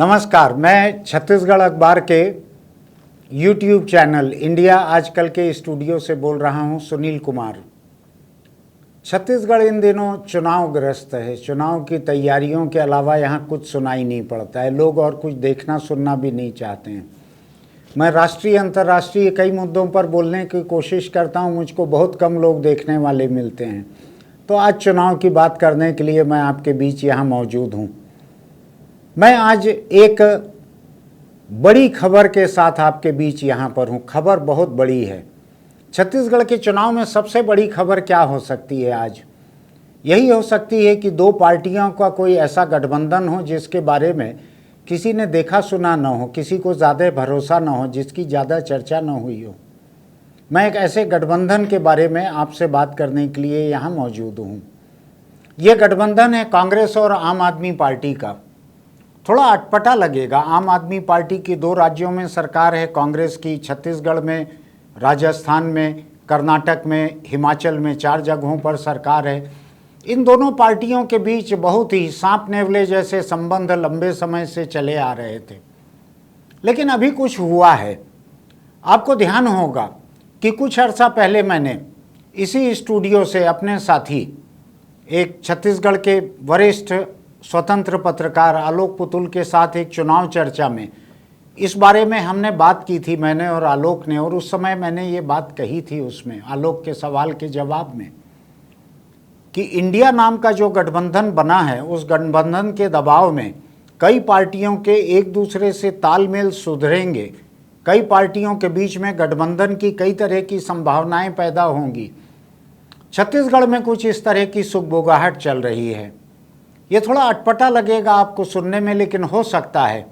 नमस्कार, मैं छत्तीसगढ़ अखबार के यूट्यूब चैनल इंडिया आजकल के स्टूडियो से बोल रहा हूं, सुनील कुमार। छत्तीसगढ़ इन दिनों चुनाव ग्रस्त है। चुनाव की तैयारियों के अलावा यहां कुछ सुनाई नहीं पड़ता है। लोग और कुछ देखना सुनना भी नहीं चाहते हैं। मैं राष्ट्रीय अंतर्राष्ट्रीय कई मुद्दों पर बोलने की कोशिश करता हूं, मुझको बहुत कम लोग देखने वाले मिलते हैं। तो आज चुनाव की बात करने के लिए मैं आपके बीच यहाँ मौजूद हूँ। मैं आज एक बड़ी खबर के साथ आपके बीच यहाँ पर हूँ। खबर बहुत बड़ी है। छत्तीसगढ़ के चुनाव में सबसे बड़ी खबर क्या हो सकती है आज? यही हो सकती है कि दो पार्टियों का कोई ऐसा गठबंधन हो जिसके बारे में किसी ने देखा सुना न हो, किसी को ज़्यादा भरोसा न हो, जिसकी ज़्यादा चर्चा न हुई हो। मैं एक ऐसे गठबंधन के बारे में आपसे बात करने के लिए यहाँ मौजूद हूँ। ये गठबंधन है कांग्रेस और आम आदमी पार्टी का। थोड़ा अटपटा लगेगा। आम आदमी पार्टी की 2 राज्यों में सरकार है, कांग्रेस की छत्तीसगढ़ में, राजस्थान में, कर्नाटक में, हिमाचल में 4 जगहों पर सरकार है। इन दोनों पार्टियों के बीच बहुत ही सांप नेवले जैसे संबंध लंबे समय से चले आ रहे थे, लेकिन अभी कुछ हुआ है। आपको ध्यान होगा कि कुछ अर्सा पहले मैंने इसी स्टूडियो से अपने साथी एक छत्तीसगढ़ के वरिष्ठ स्वतंत्र पत्रकार आलोक पुतुल के साथ एक चुनाव चर्चा में इस बारे में हमने बात की थी, मैंने और आलोक ने। और उस समय मैंने ये बात कही थी उसमें आलोक के सवाल के जवाब में कि इंडिया नाम का जो गठबंधन बना है, उस गठबंधन के दबाव में कई पार्टियों के एक दूसरे से तालमेल सुधरेंगे। कई पार्टियों के बीच में गठबंधन की कई तरह की संभावनाएं पैदा होंगी। छत्तीसगढ़ में कुछ इस तरह की सुगबुगाहट चल रही है। ये थोड़ा अटपटा लगेगा आपको सुनने में, लेकिन हो सकता है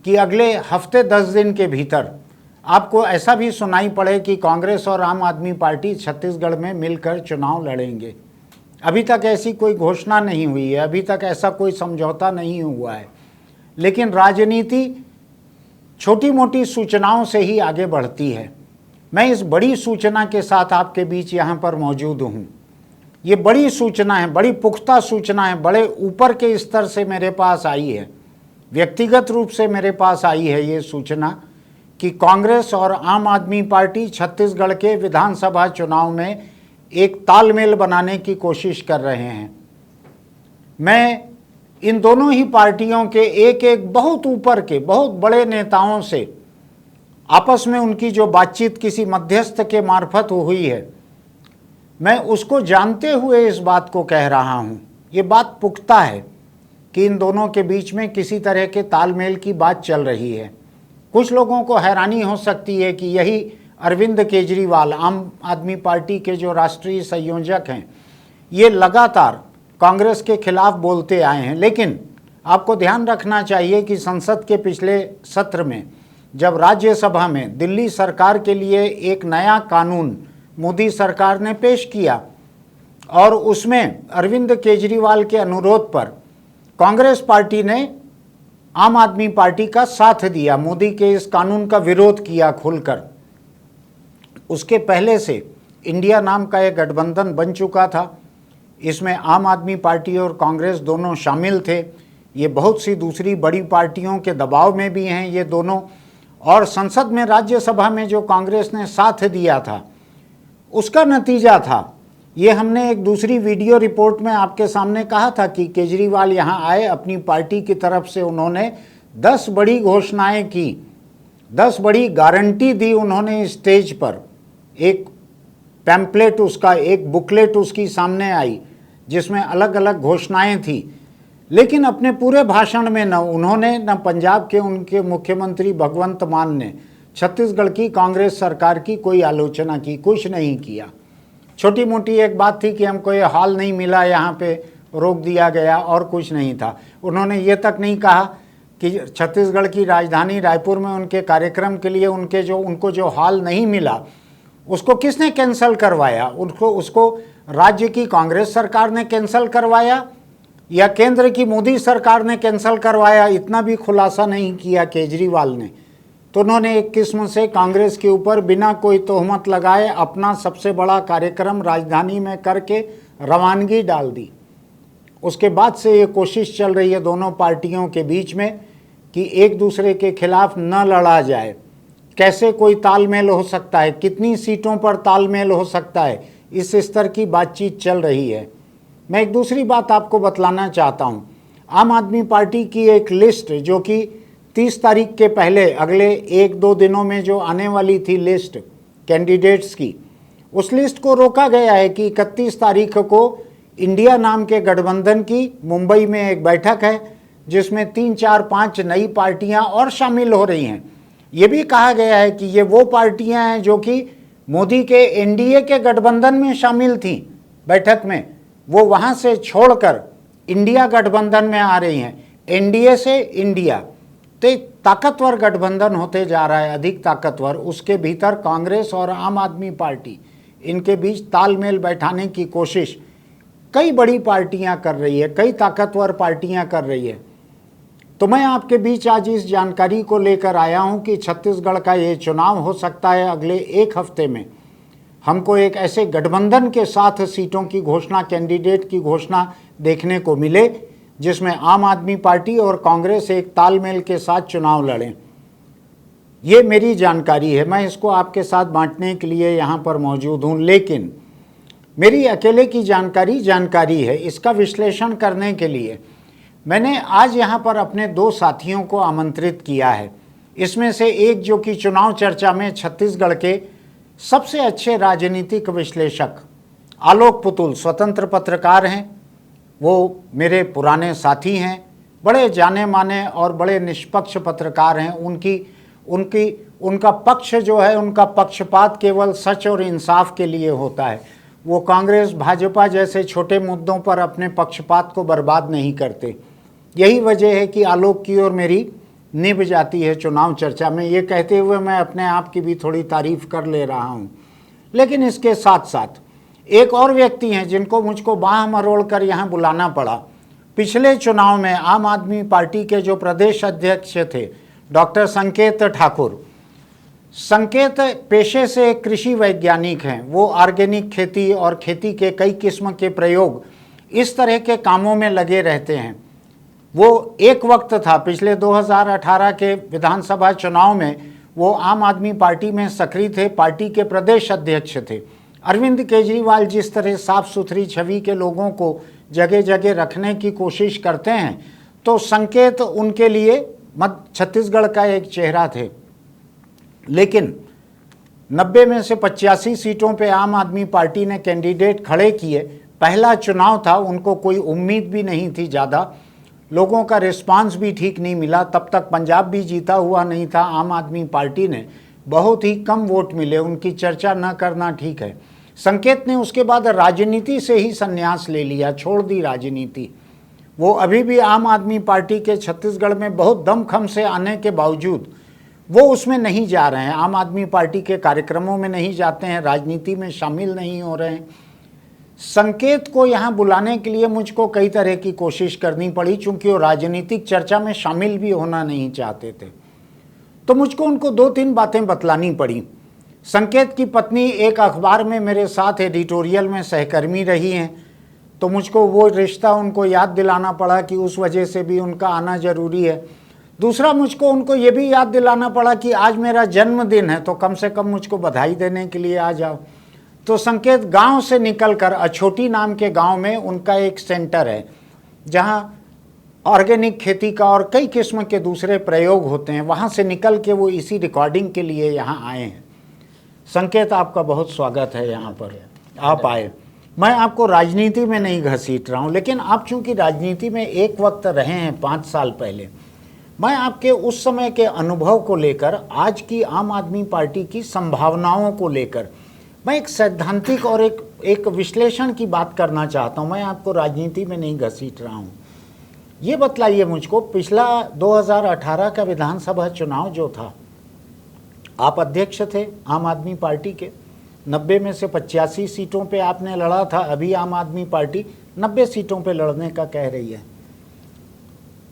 कि अगले हफ्ते 10 दिन के भीतर आपको ऐसा भी सुनाई पड़े कि कांग्रेस और आम आदमी पार्टी छत्तीसगढ़ में मिलकर चुनाव लड़ेंगे। अभी तक ऐसी कोई घोषणा नहीं हुई है, अभी तक ऐसा कोई समझौता नहीं हुआ है, लेकिन राजनीति छोटी मोटी सूचनाओं से ही आगे बढ़ती है। मैं इस बड़ी सूचना के साथ आपके बीच यहाँ पर मौजूद हूँ। ये बड़ी सूचना है, बड़ी पुख्ता सूचना है, बड़े ऊपर के स्तर से मेरे पास आई है, व्यक्तिगत रूप से मेरे पास आई है ये सूचना कि कांग्रेस और आम आदमी पार्टी छत्तीसगढ़ के विधानसभा चुनाव में एक तालमेल बनाने की कोशिश कर रहे हैं। मैं इन दोनों ही पार्टियों के एक एक बहुत ऊपर के बहुत बड़े नेताओं से आपस में उनकी जो बातचीत किसी मध्यस्थ के मार्फत हुई है, मैं उसको जानते हुए इस बात को कह रहा हूँ। ये बात पुख्ता है कि इन दोनों के बीच में किसी तरह के तालमेल की बात चल रही है। कुछ लोगों को हैरानी हो सकती है कि यही अरविंद केजरीवाल, आम आदमी पार्टी के जो राष्ट्रीय संयोजक हैं, ये लगातार कांग्रेस के खिलाफ बोलते आए हैं। लेकिन आपको ध्यान रखना चाहिए कि संसद के पिछले सत्र में जब राज्यसभा में दिल्ली सरकार के लिए एक नया कानून मोदी सरकार ने पेश किया और उसमें अरविंद केजरीवाल के अनुरोध पर कांग्रेस पार्टी ने आम आदमी पार्टी का साथ दिया, मोदी के इस कानून का विरोध किया खुलकर। उसके पहले से इंडिया नाम का एक गठबंधन बन चुका था। इसमें आम आदमी पार्टी और कांग्रेस दोनों शामिल थे। ये बहुत सी दूसरी बड़ी पार्टियों के दबाव में भी हैं ये दोनों। और संसद में, राज्यसभा में जो कांग्रेस ने साथ दिया था, उसका नतीजा था ये। हमने एक दूसरी वीडियो रिपोर्ट में आपके सामने कहा था कि केजरीवाल यहाँ आए, अपनी पार्टी की तरफ से उन्होंने 10 बड़ी घोषणाएं की, 10 बड़ी गारंटी दी उन्होंने स्टेज पर। एक पैम्पलेट उसका, एक बुकलेट उसकी सामने आई जिसमें अलग अलग घोषणाएं थी। लेकिन अपने पूरे भाषण में न उन्होंने, न पंजाब के उनके मुख्यमंत्री भगवंत मान ने छत्तीसगढ़ की कांग्रेस सरकार की कोई आलोचना की, कुछ नहीं किया। छोटी मोटी एक बात थी कि हमको ये हॉल नहीं मिला, यहाँ पे रोक दिया गया, और कुछ नहीं था। उन्होंने ये तक नहीं कहा कि छत्तीसगढ़ की राजधानी रायपुर में उनके कार्यक्रम के लिए उनको जो हॉल नहीं मिला, उसको किसने कैंसिल करवाया? उसको राज्य की कांग्रेस सरकार ने कैंसिल करवाया या केंद्र की मोदी सरकार ने कैंसिल करवाया? इतना भी खुलासा नहीं किया केजरीवाल ने। तो उन्होंने एक किस्म से कांग्रेस के ऊपर बिना कोई तोहमत लगाए अपना सबसे बड़ा कार्यक्रम राजधानी में करके रवानगी डाल दी। उसके बाद से ये कोशिश चल रही है दोनों पार्टियों के बीच में कि एक दूसरे के खिलाफ न लड़ा जाए, कैसे कोई तालमेल हो सकता है, कितनी सीटों पर तालमेल हो सकता है, इस स्तर की बातचीत चल रही है। मैं एक दूसरी बात आपको बतलाना चाहता हूँ। आम आदमी पार्टी की एक लिस्ट जो कि 30 तारीख के पहले अगले 1-2 दिनों में जो आने वाली थी लिस्ट कैंडिडेट्स की, उस लिस्ट को रोका गया है कि 31 तारीख को इंडिया नाम के गठबंधन की मुंबई में एक बैठक है जिसमें 3-4-5 नई पार्टियां और शामिल हो रही हैं। ये भी कहा गया है कि ये वो पार्टियां हैं जो कि मोदी के एनडीए के गठबंधन में शामिल थीं बैठक में, वो वहाँ से छोड़कर इंडिया गठबंधन में आ रही हैं, एनडीए से इंडिया। तो एक ताकतवर गठबंधन होते जा रहा है, अधिक ताकतवर। उसके भीतर कांग्रेस और आम आदमी पार्टी, इनके बीच तालमेल बैठाने की कोशिश कई बड़ी पार्टियां कर रही है, कई ताकतवर पार्टियां कर रही है। तो मैं आपके बीच आज इस जानकारी को लेकर आया हूं कि छत्तीसगढ़ का ये चुनाव हो सकता है अगले 1 हफ्ते में हमको एक ऐसे गठबंधन के साथ सीटों की घोषणा, कैंडिडेट की घोषणा देखने को मिले जिसमें आम आदमी पार्टी और कांग्रेस एक तालमेल के साथ चुनाव लड़ें। ये मेरी जानकारी है, मैं इसको आपके साथ बांटने के लिए यहाँ पर मौजूद हूँ। लेकिन मेरी अकेले की जानकारी है। इसका विश्लेषण करने के लिए मैंने आज यहाँ पर अपने 2 साथियों को आमंत्रित किया है। इसमें से एक जो कि चुनाव चर्चा में छत्तीसगढ़ के सबसे अच्छे राजनीतिक विश्लेषक आलोक पुतुल, स्वतंत्र पत्रकार हैं, वो मेरे पुराने साथी हैं, बड़े जाने माने और बड़े निष्पक्ष पत्रकार हैं। उनका पक्ष जो है, उनका पक्षपात केवल सच और इंसाफ के लिए होता है। वो कांग्रेस भाजपा जैसे छोटे मुद्दों पर अपने पक्षपात को बर्बाद नहीं करते। यही वजह है कि आलोक की और मेरी निभ जाती है चुनाव चर्चा में। ये कहते हुए मैं अपने आप की भी थोड़ी तारीफ कर ले रहा हूँ। लेकिन इसके साथ साथ एक और व्यक्ति हैं जिनको मुझको बाह मरोड़ कर यहाँ बुलाना पड़ा। पिछले चुनाव में आम आदमी पार्टी के जो प्रदेश अध्यक्ष थे डॉक्टर संकेत ठाकुर, संकेत पेशे से कृषि वैज्ञानिक हैं। वो ऑर्गेनिक खेती और खेती के कई किस्म के प्रयोग, इस तरह के कामों में लगे रहते हैं। वो एक वक्त था पिछले 2018 के विधानसभा चुनाव में वो आम आदमी पार्टी में सक्रिय थे, पार्टी के प्रदेश अध्यक्ष थे। अरविंद केजरीवाल जिस तरह साफ सुथरी छवि के लोगों को जगह जगह रखने की कोशिश करते हैं, तो संकेत उनके लिए छत्तीसगढ़ का एक चेहरा थे। लेकिन 90 में से 85 सीटों पे आम आदमी पार्टी ने कैंडिडेट खड़े किए। पहला चुनाव था, उनको कोई उम्मीद भी नहीं थी ज़्यादा, लोगों का रिस्पांस भी ठीक नहीं मिला। तब तक पंजाब भी जीता हुआ नहीं था। आम आदमी पार्टी ने बहुत ही कम वोट मिले, उनकी चर्चा न करना ठीक है। संकेत ने उसके बाद राजनीति से ही संन्यास ले लिया, छोड़ दी राजनीति। वो अभी भी आम आदमी पार्टी के छत्तीसगढ़ में बहुत दमखम से आने के बावजूद वो उसमें नहीं जा रहे हैं, आम आदमी पार्टी के कार्यक्रमों में नहीं जाते हैं, राजनीति में शामिल नहीं हो रहे हैं। संकेत को यहाँ बुलाने के लिए मुझको कई तरह की कोशिश करनी पड़ी, चूंकि वो राजनीतिक चर्चा में शामिल भी होना नहीं चाहते थे। तो मुझको उनको 2-3 बातें बतलानी पड़ी। संकेत की पत्नी एक अखबार में मेरे साथ एडिटोरियल में सहकर्मी रही हैं, तो मुझको वो रिश्ता उनको याद दिलाना पड़ा कि उस वजह से भी उनका आना ज़रूरी है। दूसरा, मुझको उनको ये भी याद दिलाना पड़ा कि आज मेरा जन्मदिन है, तो कम से कम मुझको बधाई देने के लिए आ जाओ। तो संकेत गांव से निकलकर अछोटी नाम के गांव में उनका एक सेंटर है जहां ऑर्गेनिक खेती का और कई किस्म के दूसरे प्रयोग होते हैं। वहां से निकल के वो इसी रिकॉर्डिंग के लिए यहाँ आए हैं। संकेत, आपका बहुत स्वागत है यहाँ पर, आप आए। मैं आपको राजनीति में नहीं घसीट रहा हूँ, लेकिन आप चूंकि राजनीति में एक वक्त रहे हैं 5 साल पहले, मैं आपके उस समय के अनुभव को लेकर, आज की आम आदमी पार्टी की संभावनाओं को लेकर मैं एक सैद्धांतिक और एक विश्लेषण की बात करना चाहता हूँ। मैं आपको राजनीति में नहीं घसीट रहा हूँ। ये बतलाइए मुझको, पिछला 2018 का विधानसभा चुनाव जो था, आप अध्यक्ष थे आम आदमी पार्टी के, 90 में से 85 सीटों पे आपने लड़ा था। अभी आम आदमी पार्टी 90 सीटों पे लड़ने का कह रही है।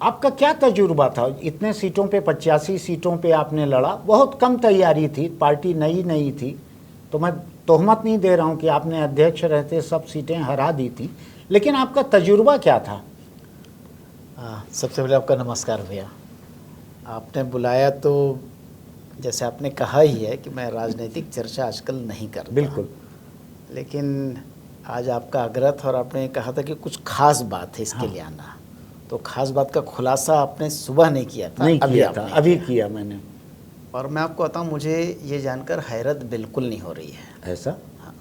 आपका क्या तजुर्बा था? इतने सीटों पे, 85 सीटों पे आपने लड़ा, बहुत कम तैयारी थी, पार्टी नई थी। तो मैं तोहमत नहीं दे रहा हूँ कि आपने अध्यक्ष रहते सब सीटें हरा दी थी, लेकिन आपका तजुर्बा क्या था? सबसे पहले आपका नमस्कार भैया। आपने बुलाया तो जैसे आपने कहा ही है कि मैं राजनीतिक चर्चा आजकल नहीं करता। बिल्कुल। लेकिन आज आपका आग्रह था और आपने कहा था कि कुछ खास बात है इसके लिए आना, तो खास बात का खुलासा आपने सुबह नहीं किया था, नहीं अभी किया था, आपने अभी किया मैंने। और मैं आपको बताऊं, मुझे ये जानकर हैरत बिल्कुल नहीं हो रही है। ऐसा? हाँ,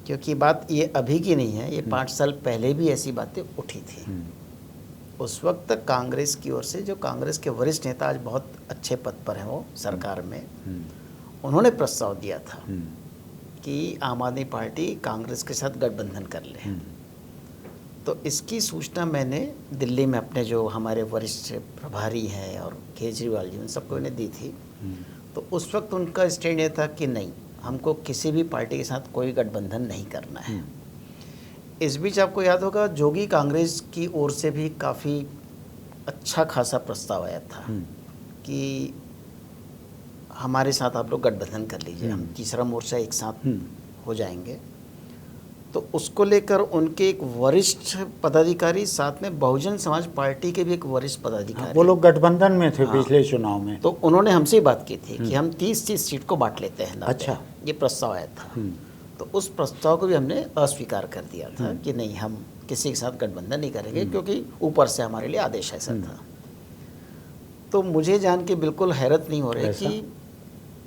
क्योंकि बात ये अभी की नहीं है, ये 5 साल पहले भी ऐसी बातें उठी थी। उस वक्त तक कांग्रेस की ओर से, जो कांग्रेस के वरिष्ठ नेता आज बहुत अच्छे पद पर हैं वो सरकार में, उन्होंने प्रस्ताव दिया था कि आम आदमी पार्टी कांग्रेस के साथ गठबंधन कर ले। तो इसकी सूचना मैंने दिल्ली में अपने जो हमारे वरिष्ठ प्रभारी हैं और केजरीवाल जी, उन सबको मैंने दी थी। तो उस वक्त उनका स्टैंड ये था कि नहीं, हमको किसी भी पार्टी के साथ कोई गठबंधन नहीं करना है। इस बीच आपको याद होगा, जोगी कांग्रेस की ओर से भी काफ़ी अच्छा खासा प्रस्ताव आया था कि हमारे साथ आप लोग गठबंधन कर लीजिए, हम तीसरा मोर्चा एक साथ हो जाएंगे। तो उसको लेकर उनके एक वरिष्ठ पदाधिकारी, साथ में बहुजन समाज पार्टी के भी एक वरिष्ठ पदाधिकारी, वो लोग गठबंधन में थे पिछले चुनाव में, तो उन्होंने हमसे बात की थी कि हम 30-30 सीट को बांट लेते हैं। अच्छा, ये प्रस्ताव आया था। तो उस प्रस्ताव को भी हमने अस्वीकार कर दिया था कि नहीं, हम किसी के साथ गठबंधन नहीं करेंगे, क्योंकि ऊपर से हमारे लिए आदेश ऐसा था। तो मुझे जान के बिल्कुल हैरत नहीं हो रही कि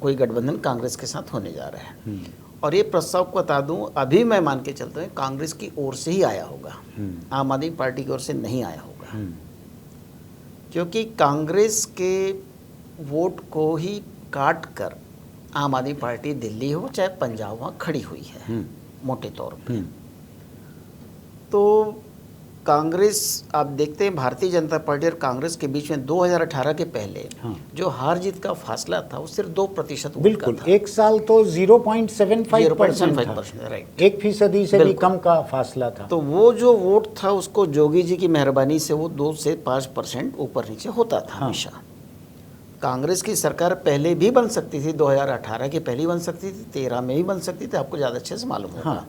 कोई गठबंधन कांग्रेस के साथ होने जा रहा है। और ये प्रस्ताव को बता दूं, अभी मैं मान के चलता हूँ कांग्रेस की ओर से ही आया होगा, आम आदमी पार्टी की ओर से नहीं आया होगा, क्योंकि कांग्रेस के वोट को ही काट कर आम आदमी पार्टी दिल्ली हो चाहे पंजाब वहाँ खड़ी हुई है मोटे तौर पे। तो कांग्रेस, आप देखते हैं भारतीय जनता पार्टी और कांग्रेस के बीच में 2018 के पहले जो हार जीत का फासला था वो सिर्फ 2% बिल्कुल था। एक साल तो 0.75% था, राइट, 1% से भी कम का फासला था। तो वो जो वोट था उसको जोगी जी की मेहरबानी से वो 2 से 5% ऊपर नीचे होता था हमेशा। कांग्रेस की सरकार पहले भी बन सकती थी, 2018 के पहले ही बन सकती थी, 13 में भी बन सकती थी, आपको ज़्यादा अच्छे से मालूम होगा।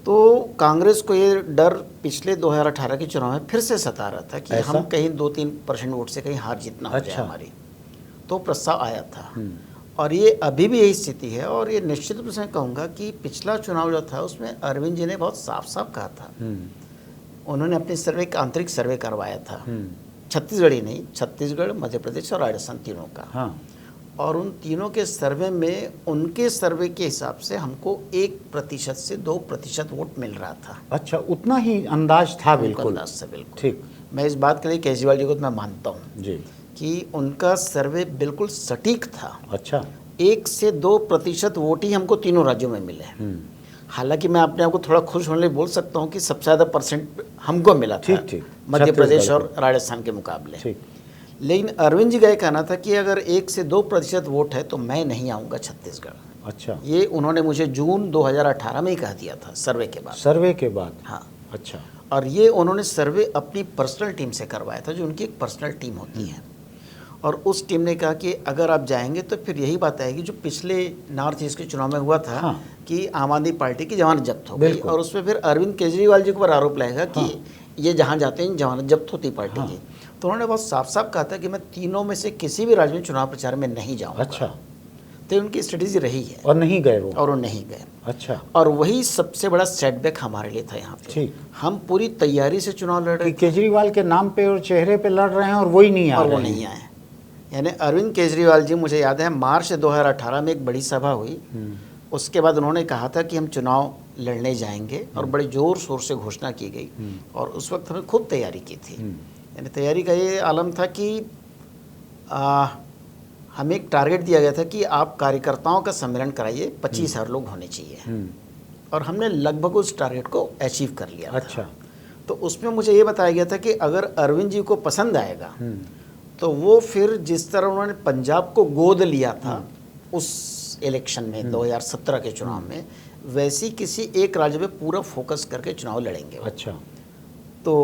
तो कांग्रेस को ये डर पिछले 2018 के चुनाव में फिर से सता रहा था कि हम कहीं 2-3% वोट से कहीं हार जीतना हो जाए हमारी। तो प्रस्ताव आया था और ये अभी भी यही स्थिति है। और ये निश्चित रूप से कहूँगा कि पिछला चुनाव जो था उसमें अरविंद जी ने बहुत साफ साफ कहा था, उन्होंने अपने सर्वे का आंतरिक सर्वे करवाया था, छत्तीसगढ़ ही नहीं, छत्तीसगढ़, मध्य प्रदेश और राजस्थान तीनों का। और उन तीनों के सर्वे में उनके सर्वे के हिसाब से हमको 1% से 2% वोट मिल रहा था। अच्छा, उतना ही अंदाज था? बिल्कुल अंदाज से, बिल्कुल ठीक। मैं इस बात के लिए केजरीवाल जी को तो मैं मानता हूँ जी कि उनका सर्वे बिल्कुल सटीक था। अच्छा, 1 से 2% वोट ही हमको तीनों राज्यों में मिले। हालांकि मैं अपने आप को थोड़ा खुश होने बोल सकता हूँ कि सबसे ज़्यादा परसेंट हमको मिला था मध्य प्रदेश और राजस्थान के मुकाबले। लेकिन अरविंद जी का कहना था कि अगर 1 से 2% वोट है तो मैं नहीं आऊँगा छत्तीसगढ़। अच्छा, ये उन्होंने मुझे जून 2018 में ही कह दिया था, सर्वे के बाद। सर्वे के बाद? हाँ। अच्छा। और ये उन्होंने सर्वे अपनी पर्सनल टीम से करवाया था, जो उनकी एक पर्सनल टीम होती है। और उस टीम ने कहा कि अगर आप जाएंगे तो फिर यही बात आएगी जो पिछले नॉर्थ ईस्ट के चुनाव में हुआ था। कि आम आदमी पार्टी की जमानत जब्त हो गई और उसमें फिर अरविंद केजरीवाल जी के ऊपर आरोप लगेगा कि ये जहाँ जाते हैं जमानत जब्त होती पार्टी की। तो उन्होंने बहुत साफ साफ कहा था कि मैं तीनों में से किसी भी राज्य में चुनाव प्रचार में नहीं जाऊँगा। अच्छा, तो उनकी स्ट्रेटेजी रही है। और नहीं गए वो? और वो नहीं गए। अच्छा। और वही सबसे बड़ा सेटबैक हमारे लिए था यहाँ पे। ठीक। हम पूरी तैयारी से चुनाव लड़ रहे थे, केजरीवाल के नाम पे और चेहरे पे लड़ रहे हैं और वही नहीं आ रहे हैं। और वो नहीं आए। यानी अरविंद केजरीवाल जी, मुझे याद है मार्च 2018 में एक बड़ी सभा हुई, उसके बाद उन्होंने कहा था कि हम चुनाव लड़ने जाएंगे और बड़े ज़ोर शोर से घोषणा की गई। और उस वक्त हमें खुद तैयारी की थी। यानी तैयारी का ये आलम था कि हमें एक टारगेट दिया गया था कि आप कार्यकर्ताओं का सम्मेलन कराइए, 25,000 लोग होने चाहिए। और हमने लगभग उस टारगेट को अचीव कर लिया। अच्छा। तो उसमें मुझे ये बताया गया था कि अगर अरविंद जी को पसंद आएगा तो वो फिर जिस तरह उन्होंने पंजाब को गोद लिया था उस इलेक्शन में 2017 के चुनाव में, वैसी किसी एक राज्य में पूरा फोकस करके चुनाव लड़ेंगे। अच्छा। तो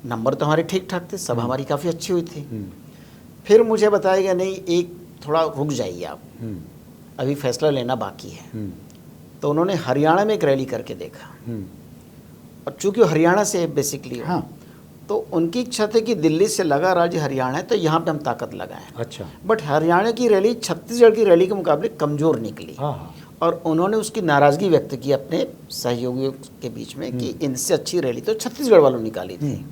नंबर तो हमारे ठीक ठाक थे, सभा हमारी काफ़ी अच्छी हुई थी। फिर मुझे बताया गया नहीं, एक थोड़ा रुक जाइए आप, अभी फैसला लेना बाकी है। तो उन्होंने हरियाणा में एक रैली करके देखा। और चूंकि हरियाणा से बेसिकली तो उनकी इच्छा थी कि दिल्ली से लगा राज्य हरियाणा है तो यहाँ पे हम ताकत लगाएं। अच्छा। बट हरियाणा की रैली छत्तीसगढ़ की रैली के मुकाबले कमज़ोर निकली। हाँ हाँ। और उन्होंने उसकी नाराज़गी व्यक्त की अपने सहयोगियों के बीच में कि इनसे अच्छी रैली तो छत्तीसगढ़ वालों ने निकाली थी।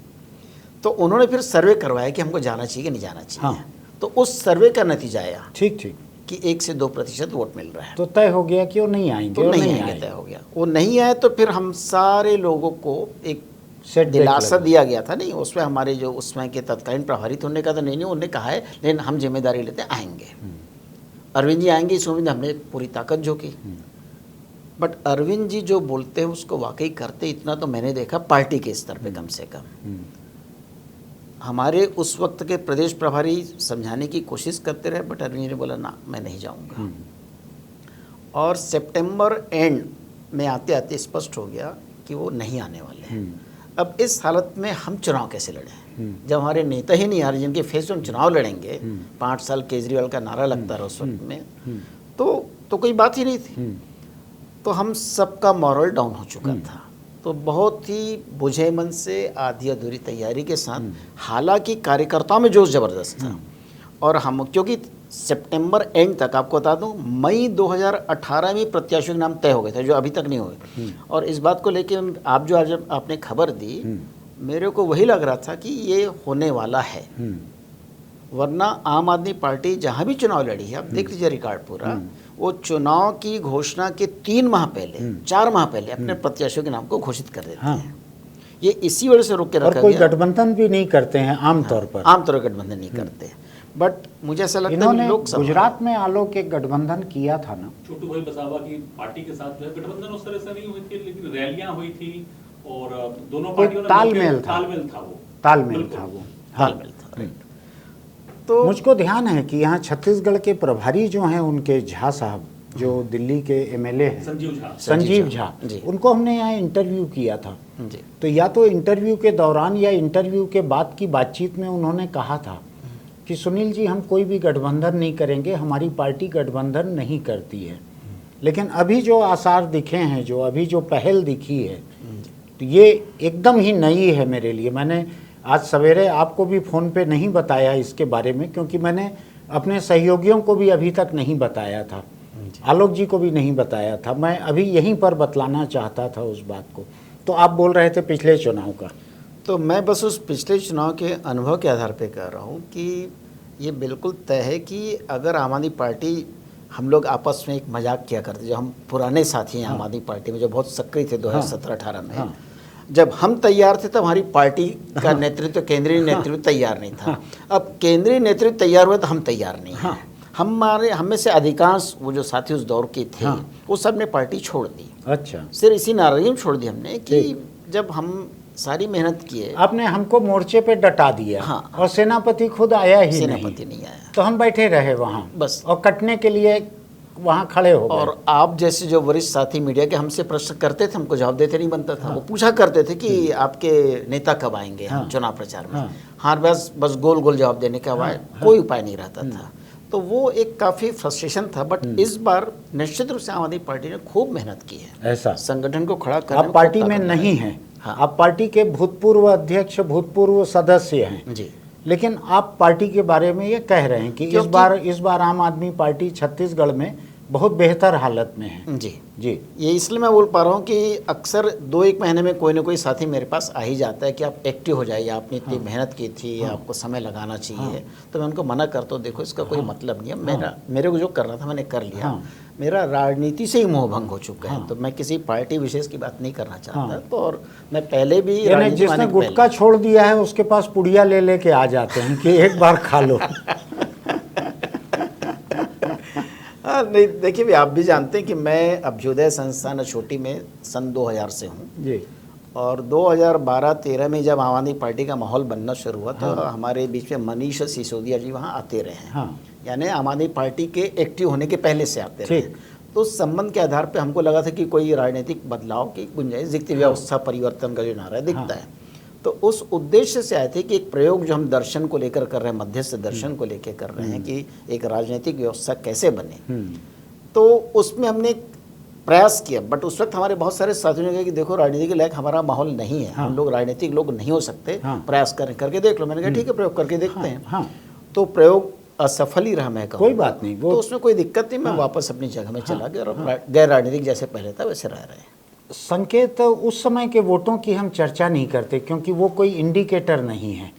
तो उन्होंने फिर सर्वे करवाया कि हमको जाना चाहिए कि नहीं जाना चाहिए। हाँ। तो उस सर्वे का नतीजा आया ठीक ठीक कि 1 से 2% वोट मिल रहा है। तो तय हो गया कि वो नहीं आएंगे। तो और नहीं आएंगे, तय हो गया। वो नहीं आए तो फिर हम सारे लोगों को एक सेटबैक दिलासा लगा। दिया गया था। नहीं, उसमें हमारे जो उसमें के तत्कालीन प्रभारी थे उन्होंने कहा था नहीं उन्होंने कहा है लेकिन हम जिम्मेदारी लेते हैं, आएंगे। अरविंद जी आएंगे इस उम्मीद हमने पूरी ताकत झोंकी। बट अरविंद जी जो बोलते हैं उसको वाकई करते, इतना तो मैंने देखा पार्टी के स्तर पे कम से कम। हमारे उस वक्त के प्रदेश प्रभारी समझाने की कोशिश करते रहे बट अरविंद जी ने बोला ना मैं नहीं जाऊंगा। और सितंबर एंड में आते आते स्पष्ट हो गया कि वो नहीं आने वाले हैं। अब इस हालत में हम चुनाव कैसे लड़ें जब हमारे नेता ही नहीं आ रहे जिनके फेस हम चुनाव लड़ेंगे। 5 साल केजरीवाल का नारा लगता रहा उस वक्त में, तो कोई बात ही नहीं थी। तो हम सबका मॉरल डाउन हो चुका था। तो बहुत ही बुझे मन से आधी अधूरी तैयारी के साथ, हालांकि कार्यकर्ताओं में जोश जबरदस्त था। और हम क्योंकि सितंबर एंड तक आपको बता दूं मई 2018 में प्रत्याशियों के नाम तय हो गए थे जो अभी तक नहीं हुए। और इस बात को लेके आप जो आज आपने खबर दी मेरे को वही लग रहा था कि ये होने वाला है। वरना आम आदमी पार्टी जहां भी चुनाव लड़ी है, आप देख लीजिए रिकॉर्ड पूरा, वो चुनाव की घोषणा के 3 माह पहले 4 माह पहले अपने प्रत्याशियों के नाम को घोषित कर देते हैं। ये इसी वजह से रोक के रखा और गया। कोई गठबंधन भी नहीं करते हैं आमतौर पर। आमतौर पर गठबंधन नहीं करते। बट मुझे ऐसा लगता है इन्होंने लोकसभा गुजरात में आलोक एक गठबंधन किया था ना, छोटू भाई बसावा की पार्टी के साथ जो है गठबंधन उस तरह से नहीं हुई थी, लेकिन रैलियां हुई थी और दोनों कोई पार्टियों ने तालमेल था। तालमेल था वो। तालमेल बिल्कुल। था वो। तालमेल था, राइट। तो मुझको ध्यान है कि यहाँ छत्तीसगढ़ के प्रभारी जो हैं उनके झा साहब जो दिल्ली के एमएलए हैं, संजीव झा, उनको हमने यहाँ इंटरव्यू किया था। जी। तो या तो इंटरव्यू के दौरान या इंटरव्यू के बाद की बातचीत में उन्होंने कहा था कि सुनील जी हम कोई भी गठबंधन नहीं करेंगे, हमारी पार्टी गठबंधन नहीं करती है। लेकिन अभी जो आसार दिखे हैं, जो अभी जो पहल दिखी है, तो ये एकदम ही नई है मेरे लिए। मैंने आज सवेरे आपको भी फ़ोन पे नहीं बताया इसके बारे में, क्योंकि मैंने अपने सहयोगियों को भी अभी तक नहीं बताया था, आलोक जी को भी नहीं बताया था। मैं अभी यहीं पर बतलाना चाहता था उस बात को। तो आप बोल रहे थे पिछले चुनाव का। तो मैं बस उस पिछले चुनाव के अनुभव के आधार पे कह रहा हूँ कि ये बिल्कुल तय है कि अगर आम आदमी पार्टी, हम लोग आपस में एक मजाक किया करते, जो हम पुराने साथी हैं आम आदमी पार्टी में जो बहुत सक्रिय थे 2017-18 में, जब हम तैयार थे तब हमारी पार्टी का नेतृत्व, केंद्रीय नेतृत्व तैयार नहीं था। अब केंद्रीय नेतृत्व तैयार हुआ तो हम तैयार नहीं हैं। हम में से अधिकांश वो जो साथी उस दौर के थे वो सब ने पार्टी छोड़ दी। अच्छा। सिर्फ इसी नाराजगी में छोड़ दी हमने कि जब हम सारी मेहनत किए, आपने हमको मोर्चे पे डटा दिया। हाँ। और सेनापति खुद आया ही सेनापति नहीं आया, तो हम बैठे रहे वहाँ बस। और कटने के लिए वहाँ खड़े हो गए। और आप जैसे जो वरिष्ठ साथी मीडिया के हमसे प्रश्न करते थे, हमको जवाब देते नहीं बनता था। वो पूछा करते थे कि आपके नेता कब आएंगे चुनाव प्रचार में। हाँ, बस गोल गोल जवाब देने का कोई उपाय नहीं रहता था। तो वो एक काफ़ी फ्रस्ट्रेशन था। बट इस बार निश्चित रूप से आम आदमी पार्टी ने खूब मेहनत की है ऐसा संगठन को खड़ा करने आप में। पार्टी में नहीं हैं। हाँ। आप पार्टी के भूतपूर्व अध्यक्ष, भूतपूर्व सदस्य हैं जी। लेकिन आप पार्टी के बारे में ये कह रहे हैं कि इस बार आम आदमी पार्टी छत्तीसगढ़ में बहुत बेहतर हालत में है। जी जी। ये इसलिए मैं बोल पा रहा हूँ कि अक्सर 2-1 महीने में कोई ना कोई साथी मेरे पास आ ही जाता है कि आप एक्टिव हो जाइए, आपने इतनी मेहनत की थी, आपको समय लगाना चाहिए। तो मैं उनको मना करता हूँ, देखो इसका कोई मतलब नहीं है। मेरे को जो करना था मैंने कर लिया। मेरा राजनीति से ही मोहभंग हो चुका है। तो मैं किसी पार्टी विशेष की बात नहीं करना चाहता। तो और मैं पहले भी जिसने गुटखा छोड़ दिया है उसके पास पुड़िया ले लेके आ जाते हैं कि एक बार खा लो। नहीं, देखिए भी आप भी जानते हैं कि मैं अभ्युदय संस्थान छोटी में सन 2000 से हूँ जी। और 2012-13 में जब आम आदमी पार्टी का माहौल बनना शुरू हुआ तो हमारे बीच में मनीष सिसोदिया जी वहाँ आते रहे हैं। यानी आम आदमी पार्टी के एक्टिव होने के पहले से आते रहे। तो उस संबंध के आधार पे हमको लगा था कि कोई राजनीतिक बदलाव की गुंजाइश दिखती, व्यवस्था परिवर्तन का जो नारा दिखता है। तो उस उद्देश्य से आए थे कि एक प्रयोग जो हम दर्शन को लेकर कर रहे हैं, मध्यस्थ दर्शन को लेकर कर रहे हैं कि एक राजनीतिक व्यवस्था कैसे बने। तो उसमें हमने प्रयास किया, बट उस वक्त हमारे बहुत सारे साथियों ने कहा कि देखो राजनीति के लायक हमारा माहौल नहीं है, हम लोग राजनीतिक लोग नहीं हो सकते, प्रयास करें, करके देख लो। मैंने कहा ठीक है, प्रयोग करके देखते हैं। तो प्रयोग असफल ही रहा, मैं कहूँ कोई बात नहीं, तो उसमें कोई दिक्कत नहीं, मैं वापस अपनी जगह में चला गया और गैर राजनीतिक जैसे पहले था वैसे रह रहे हैं। संकेत, उस समय के वोटों की हम चर्चा नहीं करते क्योंकि वो कोई इंडिकेटर नहीं है,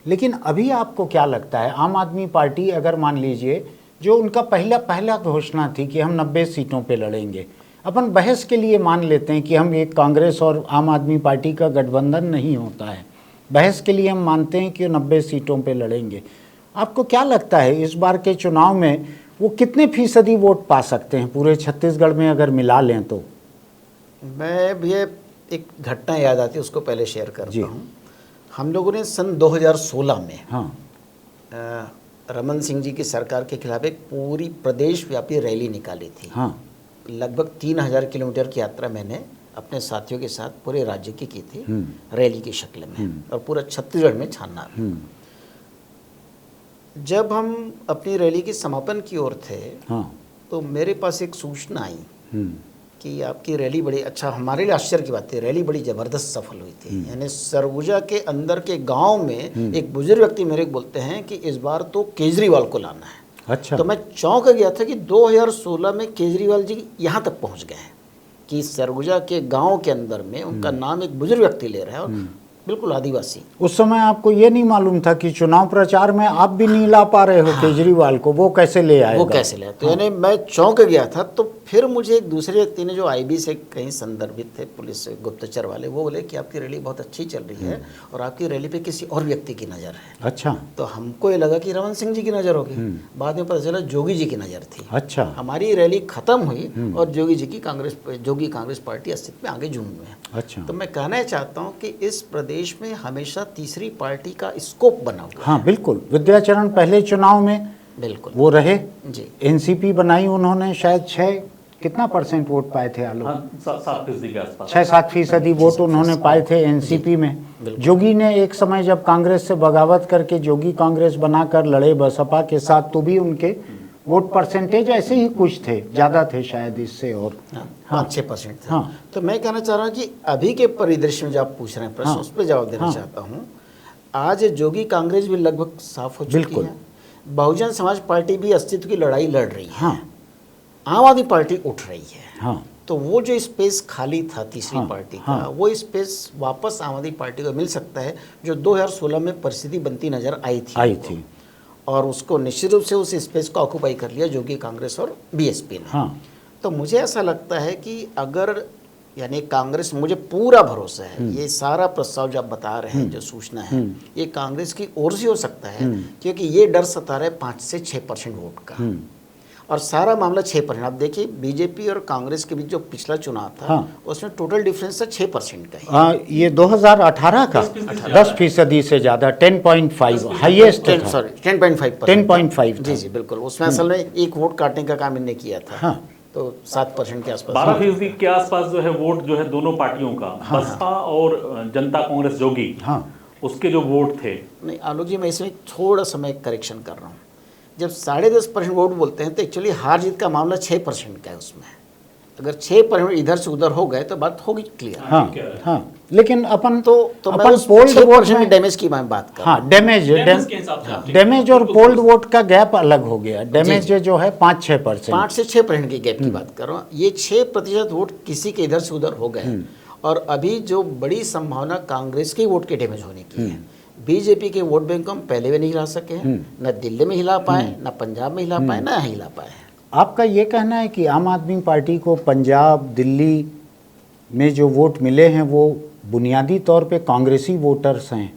लेकिन अभी आपको क्या लगता है, आम आदमी पार्टी अगर मान लीजिए, जो उनका पहला घोषणा थी कि हम 90 सीटों पे लड़ेंगे, अपन बहस के लिए मान लेते हैं कि हम एक कांग्रेस और आम आदमी पार्टी का गठबंधन नहीं होता है, बहस के लिए हम मानते हैं कि वो 90 सीटों पे लड़ेंगे, आपको क्या लगता है इस बार के चुनाव में वो कितने फीसदी वोट पा सकते हैं पूरे छत्तीसगढ़ में अगर मिला लें तो? मैं भी एक घटना याद आती है, उसको पहले शेयर करता हूँ। हम लोगों ने सन 2016 में रमन सिंह जी की सरकार के खिलाफ एक पूरी प्रदेश व्यापी रैली निकाली थी। लगभग 3000 किलोमीटर की यात्रा मैंने अपने साथियों के साथ पूरे राज्य की थी, रैली की शक्ल में, और पूरा छत्तीसगढ़ में छानना। जब हम अपनी रैली के समापन की ओर थे तो मेरे पास एक सूचना आई कि आपकी रैली बड़ी अच्छा, हमारे लिए आश्चर्य की बात थी, रैली बड़ी ज़बरदस्त सफल हुई थी। यानी सरगुजा के अंदर के गांव में एक बुजुर्ग व्यक्ति मेरे को बोलते हैं कि इस बार तो केजरीवाल को लाना है। अच्छा। तो मैं चौंक गया था कि 2016 में केजरीवाल जी यहाँ तक पहुँच गए हैं कि सरगुजा के गाँव के अंदर में उनका नाम एक बुजुर्ग व्यक्ति ले रहा है, और बिल्कुल आदिवासी। उस समय आपको ये नहीं मालूम था कि चुनाव प्रचार में आप भी नहीं ला पा रहे हो केजरीवाल को, वो कैसे ले आएगा? वो कैसे ले आए? तो यानी मैं चौंक गया था। तो फिर मुझे एक दूसरे व्यक्ति ने, जो आईबी से कहीं संदर्भित थे, पुलिस से गुप्तचर वाले, वो बोले कि आपकी रैली बहुत अच्छी चल रही है और आपकी रैली पे किसी और व्यक्ति की नज़र है। अच्छा। तो हमको ये लगा कि रमन सिंह जी की नज़र होगी, बाद में पता चला जोगी जी की नज़र थी। अच्छा। हमारी रैली खत्म हुई और जोगी जी की कांग्रेस पार्टी अस्तित्व में आगे झूम में। अच्छा। तो मैं कहना चाहता हूँ कि इस प्रदेश में हमेशा तीसरी पार्टी का स्कोप बना हुआ है। हाँ बिल्कुल, विद्याचरण पहले चुनाव में बिल्कुल वो रहे जी। एनसीपी बनाई उन्होंने, शायद 6% वोट पाए थे आलोक? 7% के आसपास, 6-7% वोट उन्होंने पाए थे एनसीपी में। जोगी ने एक समय जब कांग्रेस से बगावत करके जोगी कांग्रेस बनाकर लड़े बसपा के साथ, तो भी उनके वोट परसेंटेज ऐसे ही कुछ थे, ज़्यादा थे शायद इससे, और 5-6% था। तो मैं कहना चाह रहा हूँ कि अभी के परिदृश्य में जो आप पूछ रहे हैं प्रश्न, उस पर जवाब देना चाहता हूँ। आज जोगी कांग्रेस भी लगभग साफ हो चुकी है, बहुजन समाज पार्टी भी अस्तित्व की लड़ाई लड़ रही है, आम आदमी पार्टी उठ रही है। तो वो जो स्पेस खाली था तीसरी पार्टी का, वो स्पेस वापस आम आदमी पार्टी को मिल सकता है, जो 2016 में परिस्थिति बनती नजर आई थी। और उसको निश्चित रूप से उस स्पेस को ऑक्यूपाई कर लिया जोगी कांग्रेस और बीएसपी ने। तो मुझे ऐसा लगता है कि अगर, यानी कांग्रेस, मुझे पूरा भरोसा है, ये सारा प्रस्ताव जो आप बता रहे हैं, जो सूचना है, ये कांग्रेस की ओर से हो सकता है, क्योंकि ये डर सता रहा है 5 से 6% वोट का, और सारा मामला 6%। आप देखिए बीजेपी और कांग्रेस के बीच जो पिछला चुनाव था, उसमें टोटल डिफरेंस था 6% का। ये 2018 का 10% से ज़्यादा, 10.5 हाईएस्ट, 10.5। जी जी बिल्कुल। उसमें असल में एक वोट काटने का काम इन्होंने किया था। तो 7% के आसपास, 12% के आसपास जो है वोट जो है दोनों पार्टियों का, बसपा और जनता कांग्रेस जोगी, उसके जो वोट थे। नहीं आलोक जी, मैं इसमें थोड़ा सा मैं करेक्शन कर रहा हूँ। जब 10.5% वोट बोलते हैं तो एक्चुअली हार जीत का मामला 6% का है। उसमें अगर 6% इधर से उधर हो गए तो बात होगी क्लियर। लेकिन अपन मैं उस 6% डैमेज की मैं बात कर रहा हूँ। डैमेज और पोल्ड वोट का गैप अलग हो गया। डैमेज जो है 5-6%, 5 से 6% की गैप की बात कर रहा हूँ। ये 6% वोट किसी के इधर से उधर हो गए, और अभी जो बड़ी संभावना कांग्रेस के वोट के डैमेज होने की है। बीजेपी के वोट बैंक को हम पहले भी नहीं हिला सके हैं, न दिल्ली में हिला पाए, न पंजाब में हिला पाए, न यहाँ हिला पाए। आपका ये कहना है कि आम आदमी पार्टी को पंजाब, दिल्ली में जो वोट मिले हैं वो बुनियादी तौर पे कांग्रेसी वोटर्स हैं?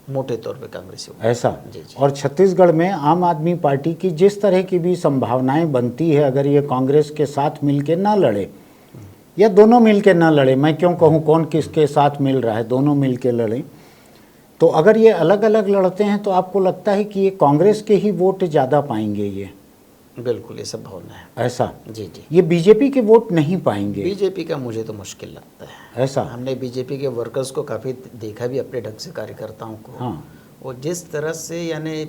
मोटे तौर पे कांग्रेसी वोटर, ऐसा। जी। और छत्तीसगढ़ में आम आदमी पार्टी की जिस तरह की भी संभावनाएं बनती है, अगर ये कांग्रेस के साथ मिलके ना लड़े या दोनों मिलके ना लड़े, मैं क्यों कहूँ कौन किसके साथ मिल रहा है, दोनों मिलके लड़ें, तो अगर ये अलग अलग लड़ते हैं तो आपको लगता है कि ये कांग्रेस के ही वोट ज़्यादा पाएंगे? ये बिल्कुल, ये सब भावना है। ऐसा? जी जी। ये बीजेपी के वोट नहीं पाएंगे? बीजेपी का मुझे तो मुश्किल लगता है। ऐसा? हमने बीजेपी के वर्कर्स को काफ़ी देखा भी, अपने ढंग से कार्यकर्ताओं को। वो जिस तरह से, यानी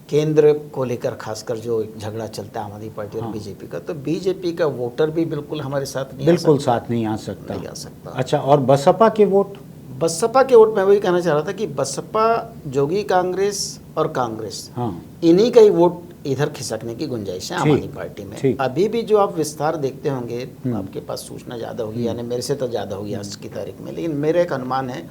केंद्र को लेकर खासकर जो एक झगड़ा चलता है आम आदमी पार्टी और बीजेपी का, तो बीजेपी का वोटर भी बिल्कुल हमारे साथ नहीं बिल्कुल साथ नहीं आ सकता। नहीं आ सकता। अच्छा, और बसपा के वोट? बसपा के वोट मैं वही कहना चाह रहा था कि बसपा, जोगी कांग्रेस और कांग्रेस, इन्हीं का ही वोट इधर खिसकने की गुंजाइश है आम आदमी पार्टी में। अभी भी जो आप विस्तार देखते होंगे, आपके पास सूचना ज़्यादा होगी, यानी मेरे से तो ज़्यादा होगी आज की तारीख में, लेकिन मेरा एक अनुमान है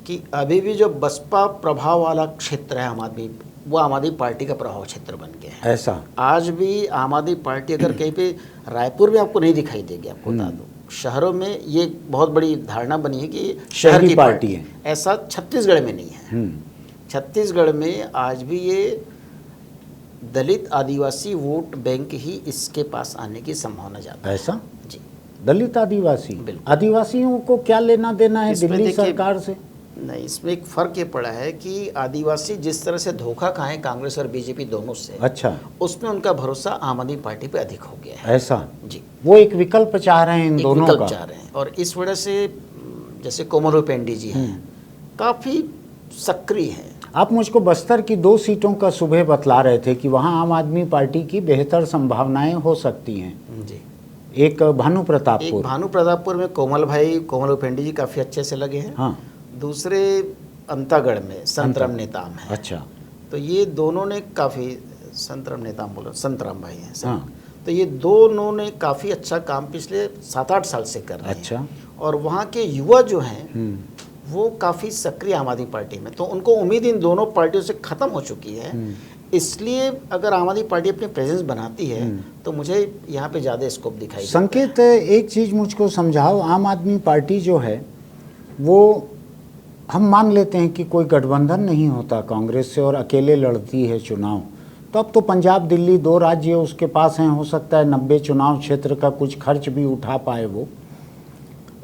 कि अभी भी जो बसपा प्रभाव वाला क्षेत्र है आम आदमी, वो आम आदमी पार्टी का प्रभाव क्षेत्र बन गया है। ऐसा आज भी आम आदमी पार्टी अगर कहीं पे, रायपुर में आपको नहीं दिखाई देगी, आपको बता दूं, शहरों में ये बहुत बड़ी धारणा बनी है कि शहर की पार्टी है। ऐसा छत्तीसगढ़ में नहीं है। छत्तीसगढ़ में आज भी ये दलित आदिवासी वोट बैंक ही इसके पास आने की संभावना ज़्यादा है। ऐसा जी, दलित आदिवासी, आदिवासियों को क्या लेना देना है दिल्ली सरकार से? नहीं, इसमें एक फ़र्क ये पड़ा है कि आदिवासी जिस तरह से धोखा खाए कांग्रेस और बीजेपी दोनों से, अच्छा, उसमें उनका भरोसा आम आदमी पार्टी पे अधिक हो गया है। ऐसा जी, वो एक विकल्प चाह रहे हैं इन दोनों का, चाह रहे हैं। और इस वजह से जैसे कोमल पेंडी जी हैं, काफ़ी सक्रिय हैं। आप मुझको बस्तर की 2 सीटों का सुबह बतला रहे थे कि वहाँ आम आदमी पार्टी की बेहतर संभावनाएं हो सकती हैं। जी, एक भानु प्रतापपुर में कोमल पेंडी जी काफ़ी अच्छे से लगे हैं। हाँ, दूसरे अंतागढ़ में संतराम नेताम है। अच्छा, तो ये दोनों ने काफ़ी, संतराम भाई हैं। हाँ, तो ये दोनों ने काफ़ी अच्छा काम पिछले 7-8 साल से कर रहे हैं। अच्छा, और वहाँ के युवा जो हैं वो काफ़ी सक्रिय आम आदमी पार्टी में, तो उनको उम्मीद इन दोनों पार्टियों से ख़त्म हो चुकी है। इसलिए अगर आम आदमी पार्टी अपनी प्रेजेंस बनाती है तो मुझे यहाँ पे ज़्यादा स्कोप दिखाई देता है। संकेत, एक चीज़ मुझको समझाओ, आम आदमी पार्टी जो है वो, हम मान लेते हैं कि कोई गठबंधन नहीं होता कांग्रेस से और अकेले लड़ती है चुनाव, तो अब तो पंजाब दिल्ली 2 राज्य उसके पास हैं, हो सकता है 90 चुनाव क्षेत्र का कुछ खर्च भी उठा पाए वो।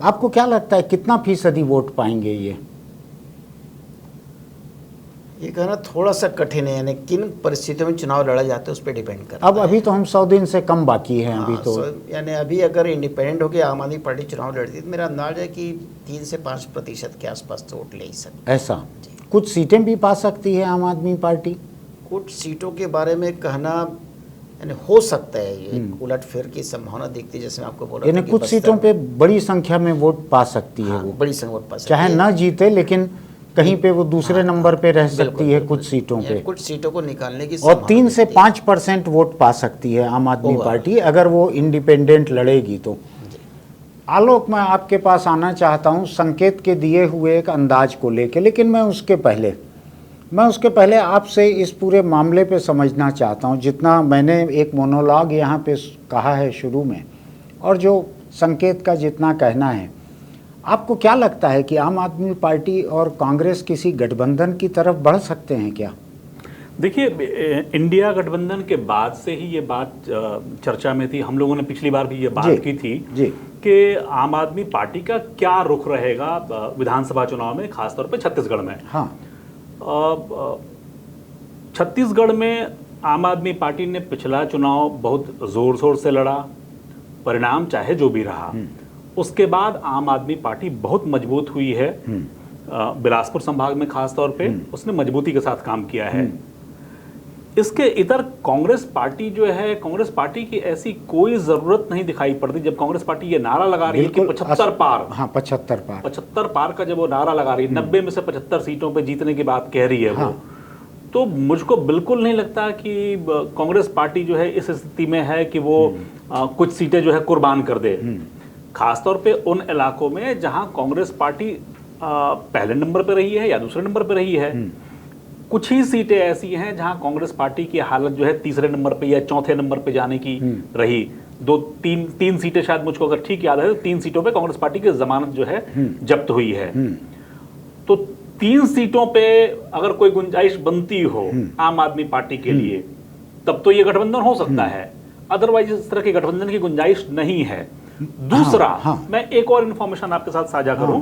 आपको क्या लगता है कितना फीसदी वोट पाएंगे ये कहना थोड़ा सा कठिन है, यानी किन परिस्थितियों में चुनाव लड़ा जाता है उस पर डिपेंड करता है। अभी तो हम 100 दिन से कम बाकी हैं। अभी तो यानी अभी अगर इंडिपेंडेंट होकर आम आदमी पार्टी चुनाव लड़ती तो मेरा अंदाजा है कि 3 से 5% के आसपास तो वोट ले ही सकती है। ऐसा कुछ सीटें भी पा सकती है आम आदमी पार्टी? कुछ सीटों के बारे में कहना, यानी हो सकता है ये उलट फेर की संभावना दिखती है, जैसे मैं आपको बोला, यानी कुछ सीटों पे बड़ी संख्या में वोट पा सकती है। वो बड़ी संख्या वोट पा सकती है, चाहे न जीते लेकिन कहीं पे वो दूसरे नंबर पे रह सकती है। कुछ सीटों पे, कुछ सीटों को निकालने की, और 3 से 5% वोट पा सकती है आम आदमी पार्टी अगर वो इंडिपेंडेंट लड़ेगी तो। आलोक, मैं आपके पास आना चाहता हूँ संकेत के दिए हुए एक अंदाज को लेके, लेकिन मैं उसके पहले आपसे इस पूरे मामले पे समझना चाहता हूँ। जितना मैंने एक मोनोलॉग यहाँ पे कहा है शुरू में, और जो संकेत का जितना कहना है, आपको क्या लगता है कि आम आदमी पार्टी और कांग्रेस किसी गठबंधन की तरफ बढ़ सकते हैं क्या? देखिए, इंडिया गठबंधन के बाद से ही ये बात चर्चा में थी। हम लोगों ने पिछली बार भी ये बात की थी कि आम आदमी पार्टी का क्या रुख रहेगा विधानसभा चुनाव में, खासतौर पे छत्तीसगढ़ में। हाँ, छत्तीसगढ़ में आम आदमी पार्टी ने पिछला चुनाव बहुत जोर शोर से लड़ा, परिणाम चाहे जो भी रहा। उसके बाद आम आदमी पार्टी बहुत मजबूत हुई है। बिलासपुर संभाग में खास तौर पे उसने मजबूती के साथ काम किया है। इसके इधर कांग्रेस पार्टी जो है, कांग्रेस पार्टी की ऐसी कोई जरूरत नहीं दिखाई पड़ती। जब कांग्रेस पार्टी ये नारा लगा रही है कि 75 पार, हाँ 75 पार का जब वो नारा लगा रही है, 90 में से 75 सीटों पे जीतने की बात कह रही है वो, तो मुझको बिल्कुल नहीं लगता कि कांग्रेस पार्टी जो है इस स्थिति में है कि वो कुछ सीटें जो है कुर्बान कर दे। खासतौर पे उन इलाकों में जहां कांग्रेस पार्टी पहले नंबर पे रही है या दूसरे नंबर पे रही है। कुछ ही सीटें ऐसी हैं जहां कांग्रेस पार्टी की हालत जो है तीसरे नंबर पे या चौथे नंबर पे जाने की रही। 2-3 सीटें शायद मुझको अगर ठीक याद है तो 3 सीटों पे कांग्रेस पार्टी की जमानत जो है जब्त हुई है। तो 3 सीटों पे अगर कोई गुंजाइश बनती हो आम आदमी पार्टी के लिए, तब तो ये गठबंधन हो सकता है। अदरवाइज इस तरह के गठबंधन की गुंजाइश नहीं है। दूसरा, मैं एक और इन्फॉर्मेशन आपके साथ साझा करूं।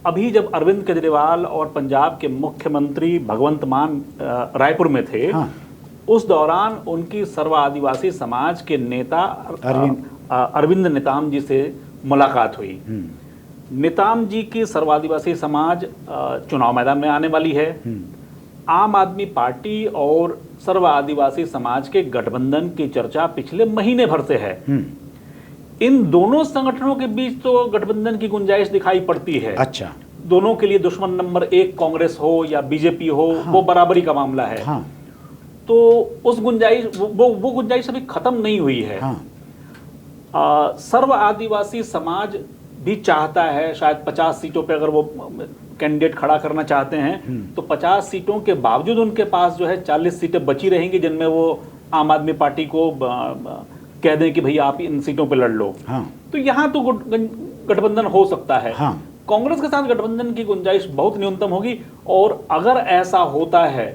अभी जब अरविंद केजरीवाल और पंजाब के मुख्यमंत्री भगवंत मान रायपुर में थे, उस दौरान उनकी सर्व आदिवासी समाज के नेता अरविंद नेताम जी से मुलाकात हुई। नेताम जी की सर्व आदिवासी समाज चुनाव मैदान में आने वाली है। आम आदमी पार्टी और सर्व आदिवासी समाज के गठबंधन की चर्चा पिछले महीने भर से है। इन दोनों संगठनों के बीच तो गठबंधन की गुंजाइश दिखाई पड़ती है। अच्छा, दोनों के लिए दुश्मन नंबर 1 कांग्रेस हो या बीजेपी हो, हाँ, वो बराबरी का मामला है। हाँ, तो उस गुंजाइश वो गुंजाइश अभी खत्म नहीं हुई है। हाँ, सर्व आदिवासी समाज भी चाहता है, शायद 50 सीटों पे अगर वो कैंडिडेट खड़ा करना चाहते हैं तो 50 सीटों के बावजूद उनके पास जो है 40 सीटें बची रहेंगी, जिनमें वो आम आदमी पार्टी को कह दें कि भैया आप इन सीटों पे लड़ लो। हाँ, तो यहाँ तो गठबंधन हो सकता है। हाँ, कांग्रेस के साथ गठबंधन की गुंजाइश बहुत न्यूनतम होगी, और अगर ऐसा होता है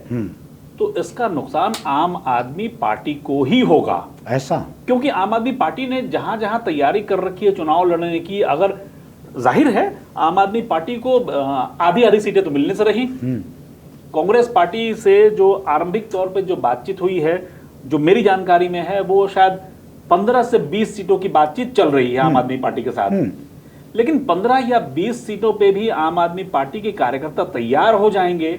तो इसका नुकसान आम आदमी पार्टी को ही होगा। ऐसा, क्योंकि आम आदमी पार्टी ने जहां जहां तैयारी कर रखी है चुनाव लड़ने की, अगर जाहिर है आम आदमी पार्टी को आधी आधी सीटें तो मिलने से रही। कांग्रेस पार्टी से जो आरंभिक तौर पे जो बातचीत हुई है, जो मेरी जानकारी में है, वो शायद 15 से 20 सीटों की बातचीत चल रही है आम आदमी पार्टी के साथ। लेकिन 15 या 20 सीटों पे भी आम आदमी पार्टी के कार्यकर्ता तैयार हो जाएंगे,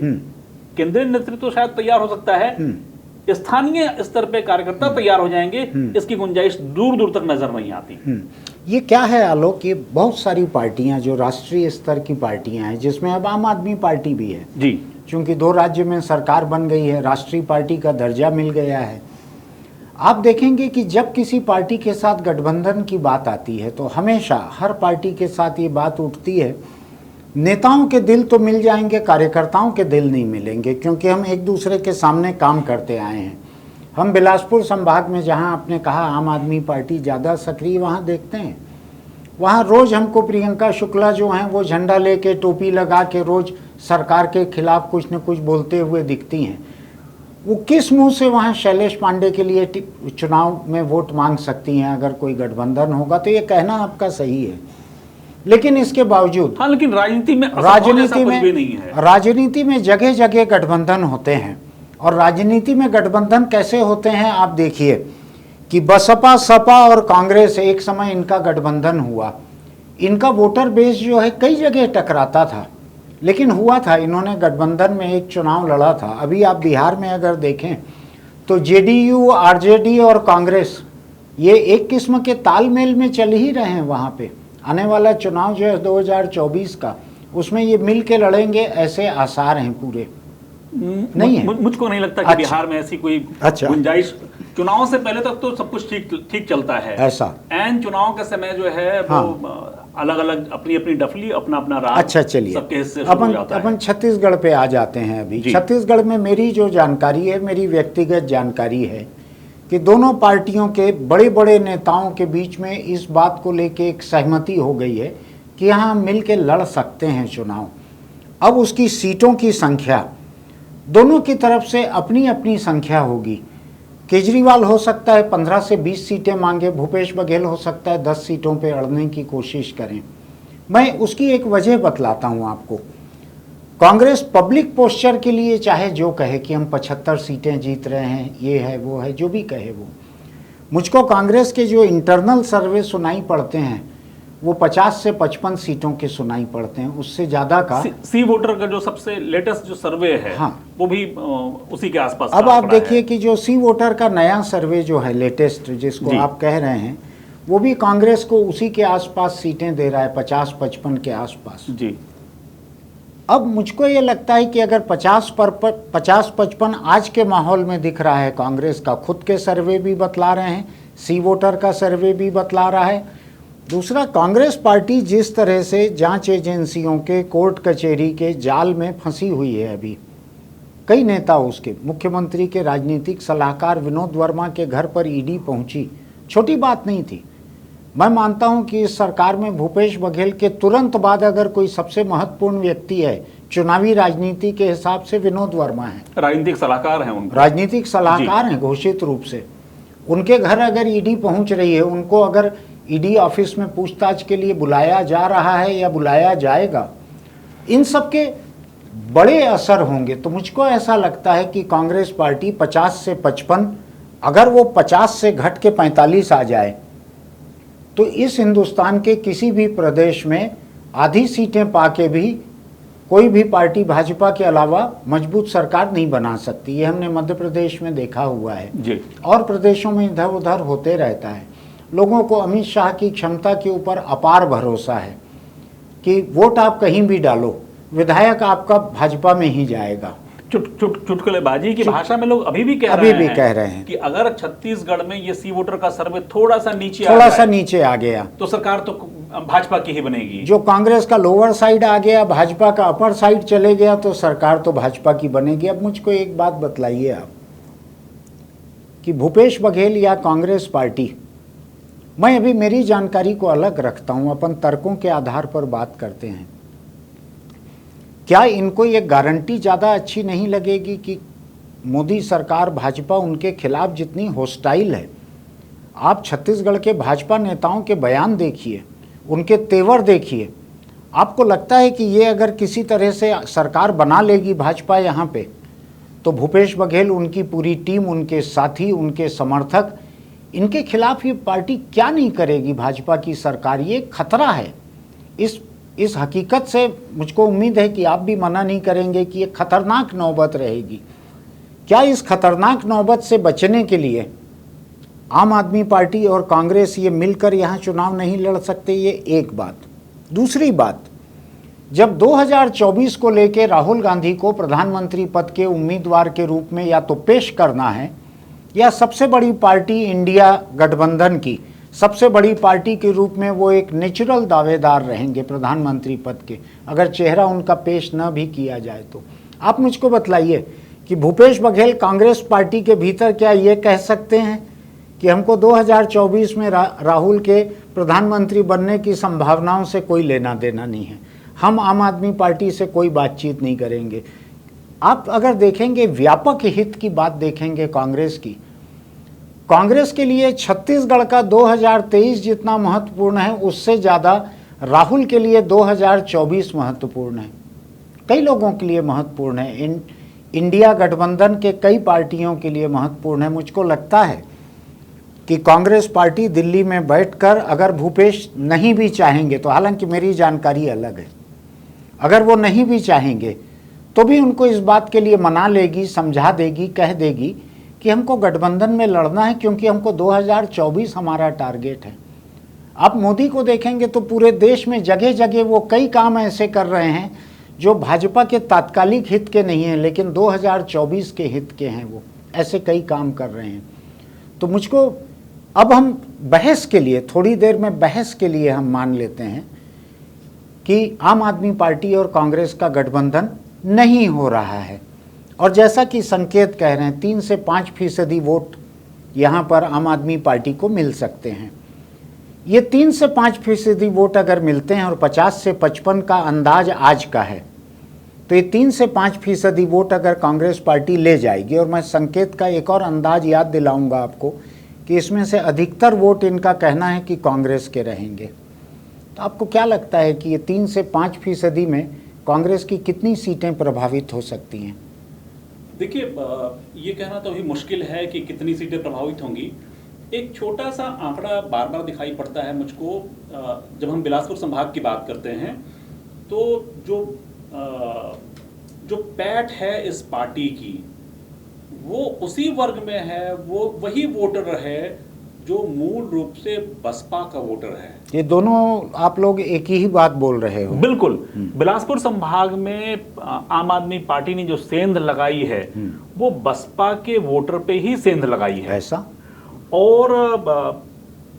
केंद्रीय नेतृत्व शायद तैयार हो सकता है, स्थानीय स्तर पे कार्यकर्ता तैयार हो जाएंगे, इसकी गुंजाइश दूर दूर तक नजर नहीं आती। ये क्या है आलोक, ये बहुत सारी पार्टियां जो राष्ट्रीय स्तर की पार्टियां हैं, जिसमें अब आम आदमी पार्टी भी है जी, क्योंकि 2 राज्य में सरकार बन गई है, राष्ट्रीय पार्टी का दर्जा मिल गया है। आप देखेंगे कि जब किसी पार्टी के साथ गठबंधन की बात आती है तो हमेशा हर पार्टी के साथ ये बात उठती है, नेताओं के दिल तो मिल जाएंगे, कार्यकर्ताओं के दिल नहीं मिलेंगे, क्योंकि हम एक दूसरे के सामने काम करते आए हैं। हम बिलासपुर संभाग में, जहां आपने कहा आम आदमी पार्टी ज़्यादा सक्रिय, वहां देखते हैं, वहां रोज़ हमको प्रियंका शुक्ला जो हैं वो झंडा लेके टोपी लगा के रोज़ सरकार के खिलाफ कुछ न कुछ बोलते हुए दिखती हैं। वो किस मुंह से वहाँ शैलेश पांडे के लिए चुनाव में वोट मांग सकती हैं अगर कोई गठबंधन होगा? तो ये कहना आपका सही है, लेकिन इसके बावजूद हाँ, लेकिन राजनीति में जगह जगह गठबंधन होते हैं। और राजनीति में गठबंधन कैसे होते हैं आप देखिए कि बसपा, सपा और कांग्रेस, एक समय इनका गठबंधन हुआ, इनका वोटर बेस जो है कई जगह टकराता था, लेकिन हुआ था, इन्होंने गठबंधन में एक चुनाव लड़ा था। अभी आप बिहार में अगर देखें तो जेडीयू, आरजेडी और कांग्रेस ये एक किस्म के तालमेल में चल ही रहे हैं। वहाँ पे आने वाला चुनाव जो है 2024 का, उसमें ये मिल के लड़ेंगे, ऐसे आसार हैं पूरे। नहीं है, मुझको नहीं लगता कि अच्छा, बिहार में ऐसी कोई अच्छा, गुंजाइश। चुनाव से पहले तक तो सब कुछ ठीक चलता है, ऐसा एन चुनाव के समय जो है हाँ, वो अलग अलग अपनी अपनी डफली, अपना अपना राज। अच्छा, चलिए सबके हिस्से हो जाता है। अपन छत्तीसगढ़ पे आ जाते हैं। अभी छत्तीसगढ़ में मेरी जो जानकारी है, मेरी व्यक्तिगत जानकारी है कि दोनों पार्टियों के बड़े बड़े नेताओं के बीच में इस बात को लेके एक सहमति हो गई है कि यहाँ हम मिल के लड़ सकते हैं चुनाव। अब उसकी सीटों की संख्या दोनों की तरफ से अपनी अपनी संख्या होगी। केजरीवाल हो सकता है 15 से 20 सीटें मांगे, भूपेश बघेल हो सकता है 10 सीटों पे अड़ने की कोशिश करें। मैं उसकी एक वजह बतलाता हूं आपको। कांग्रेस पब्लिक पोस्चर के लिए चाहे जो कहे कि हम 75 सीटें जीत रहे हैं, ये है वो है, जो भी कहे वो, मुझको कांग्रेस के जो इंटरनल सर्वे सुनाई पड़ते हैं वो 50 से 55 सीटों के सुनाई पड़ते हैं, उससे ज़्यादा का। सी वोटर का जो सबसे लेटेस्ट जो सर्वे है, हाँ, वो भी उसी के आसपास। अब आप देखिए कि जो सी वोटर का नया सर्वे जो है लेटेस्ट, जिसको आप कह रहे हैं, वो भी कांग्रेस को उसी के आसपास सीटें दे रहा है, 50-55 के आसपास जी। अब मुझको ये लगता है कि अगर 50-55 आज के माहौल में दिख रहा है, कांग्रेस का खुद के सर्वे भी बतला रहे हैं, सी वोटर का सर्वे भी बतला रहा है। दूसरा, कांग्रेस पार्टी जिस तरह से जांच एजेंसियों के, कोर्ट कचहरी के जाल में फंसी हुई है, अभी कई नेता, उसके मुख्यमंत्री के राजनीतिक सलाहकार विनोद वर्मा के घर पर ईडी पहुंची, छोटी बात नहीं थी। मैं मानता हूं कि इस सरकार में भूपेश बघेल के तुरंत बाद अगर कोई सबसे महत्वपूर्ण व्यक्ति है चुनावी राजनीति के हिसाब से, विनोद वर्मा है। राजनीतिक सलाहकार हैं उनके, राजनीतिक सलाहकार हैं घोषित रूप से। उनके घर अगर ईडी पहुंच रही है, उनको अगर ईडी ऑफिस में पूछताछ के लिए बुलाया जा रहा है या बुलाया जाएगा, इन सब के बड़े असर होंगे। तो मुझको ऐसा लगता है कि कांग्रेस पार्टी 50 से 55, अगर वो 50 से घट के 45 आ जाए तो इस हिंदुस्तान के किसी भी प्रदेश में आधी सीटें पाके भी कोई भी पार्टी भाजपा के अलावा मजबूत सरकार नहीं बना सकती। ये हमने मध्य प्रदेश में देखा हुआ है जी। और प्रदेशों में इधर उधर होते रहता है। लोगों को अमित शाह की क्षमता के ऊपर अपार भरोसा है कि वोट आप कहीं भी डालो, विधायक आपका भाजपा में ही जाएगा। चुटकुलेबाजी की भाषा में लोग अभी भी कह रहे हैं कि अगर छत्तीसगढ़ में ये सी वोटर का सर्वे थोड़ा सा नीचे आ गया तो सरकार तो भाजपा की ही बनेगी। जो कांग्रेस का लोअर साइड आ गया, भाजपा का अपर साइड चले गया तो सरकार तो भाजपा की बनेगी। अब मुझको एक बात बतलाइए आप कि भूपेश बघेल या कांग्रेस पार्टी, मैं अभी मेरी जानकारी को अलग रखता हूं, अपन तर्कों के आधार पर बात करते हैं। क्या इनको ये गारंटी ज़्यादा अच्छी नहीं लगेगी कि मोदी सरकार भाजपा उनके खिलाफ जितनी हॉस्टाइल है? आप छत्तीसगढ़ के भाजपा नेताओं के बयान देखिए, उनके तेवर देखिए। आपको लगता है कि ये अगर किसी तरह से सरकार बना लेगी भाजपा यहाँ पे, तो भूपेश बघेल, उनकी पूरी टीम, उनके साथी, उनके समर्थक, इनके खिलाफ ये पार्टी क्या नहीं करेगी भाजपा की सरकार? ये खतरा है। इस हकीकत से मुझको उम्मीद है कि आप भी मना नहीं करेंगे कि ये खतरनाक नौबत रहेगी। क्या इस खतरनाक नौबत से बचने के लिए आम आदमी पार्टी और कांग्रेस ये मिलकर यहाँ चुनाव नहीं लड़ सकते? ये एक बात। दूसरी बात, जब 2024 को लेके राहुल गांधी को प्रधानमंत्री पद के उम्मीदवार के रूप में या तो पेश करना है, या सबसे बड़ी पार्टी इंडिया गठबंधन की सबसे बड़ी पार्टी के रूप में वो एक नेचुरल दावेदार रहेंगे प्रधानमंत्री पद के, अगर चेहरा उनका पेश न भी किया जाए तो। आप मुझको बतलाइए कि भूपेश बघेल कांग्रेस पार्टी के भीतर क्या ये कह सकते हैं कि हमको 2024 में राहुल के प्रधानमंत्री बनने की संभावनाओं से कोई लेना देना नहीं है, हम आम आदमी पार्टी से कोई बातचीत नहीं करेंगे? आप अगर देखेंगे, व्यापक हित की बात देखेंगे कांग्रेस की, कांग्रेस के लिए छत्तीसगढ़ का 2023 जितना महत्वपूर्ण है, उससे ज़्यादा राहुल के लिए 2024 महत्वपूर्ण है। कई लोगों के लिए महत्वपूर्ण है, इंडिया गठबंधन के कई पार्टियों के लिए महत्वपूर्ण है। मुझको लगता है कि कांग्रेस पार्टी दिल्ली में बैठकर, अगर भूपेश नहीं भी चाहेंगे तो, हालांकि मेरी जानकारी अलग है, अगर वो नहीं भी चाहेंगे तो भी उनको इस बात के लिए मना लेगी, समझा देगी, कह देगी कि हमको गठबंधन में लड़ना है क्योंकि हमको 2024 हमारा टारगेट है। आप मोदी को देखेंगे तो पूरे देश में जगह जगह वो कई काम ऐसे कर रहे हैं जो भाजपा के तात्कालिक हित के नहीं हैं, लेकिन 2024 के हित के हैं। वो ऐसे कई काम कर रहे हैं। तो मुझको अब हम बहस के लिए, थोड़ी देर में बहस के लिए हम मान लेते हैं कि आम आदमी पार्टी और कांग्रेस का गठबंधन नहीं हो रहा है, और जैसा कि संकेत कह रहे हैं 3 से 5% वोट यहाँ पर आम आदमी पार्टी को मिल सकते हैं। ये 3 से 5% वोट अगर मिलते हैं और 50 से 55 का अंदाज आज का है, तो ये 3 से 5% वोट अगर कांग्रेस पार्टी ले जाएगी, और मैं संकेत का एक और अंदाज याद दिलाऊंगा आपको कि इसमें से अधिकतर वोट इनका कहना है कि कांग्रेस के रहेंगे। तो आपको क्या लगता है कि ये 3 से 5% में कांग्रेस की कितनी सीटें प्रभावित हो सकती हैं? देखिए, ये कहना तो अभी मुश्किल है कि कितनी सीटें प्रभावित होंगी। एक छोटा सा आंकड़ा बार बार दिखाई पड़ता है मुझको, जब हम बिलासपुर संभाग की बात करते हैं तो जो पैठ है इस पार्टी की, वो उसी वर्ग में है, वो वही वोटर है जो मूल रूप से बसपा का वोटर है। ये दोनों आप लोग एक ही बात बोल रहे हो। बिल्कुल। बिलासपुर संभाग में आम आदमी पार्टी ने जो सेंध लगाई है वो बसपा के वोटर पे ही सेंध लगाई है। ऐसा? और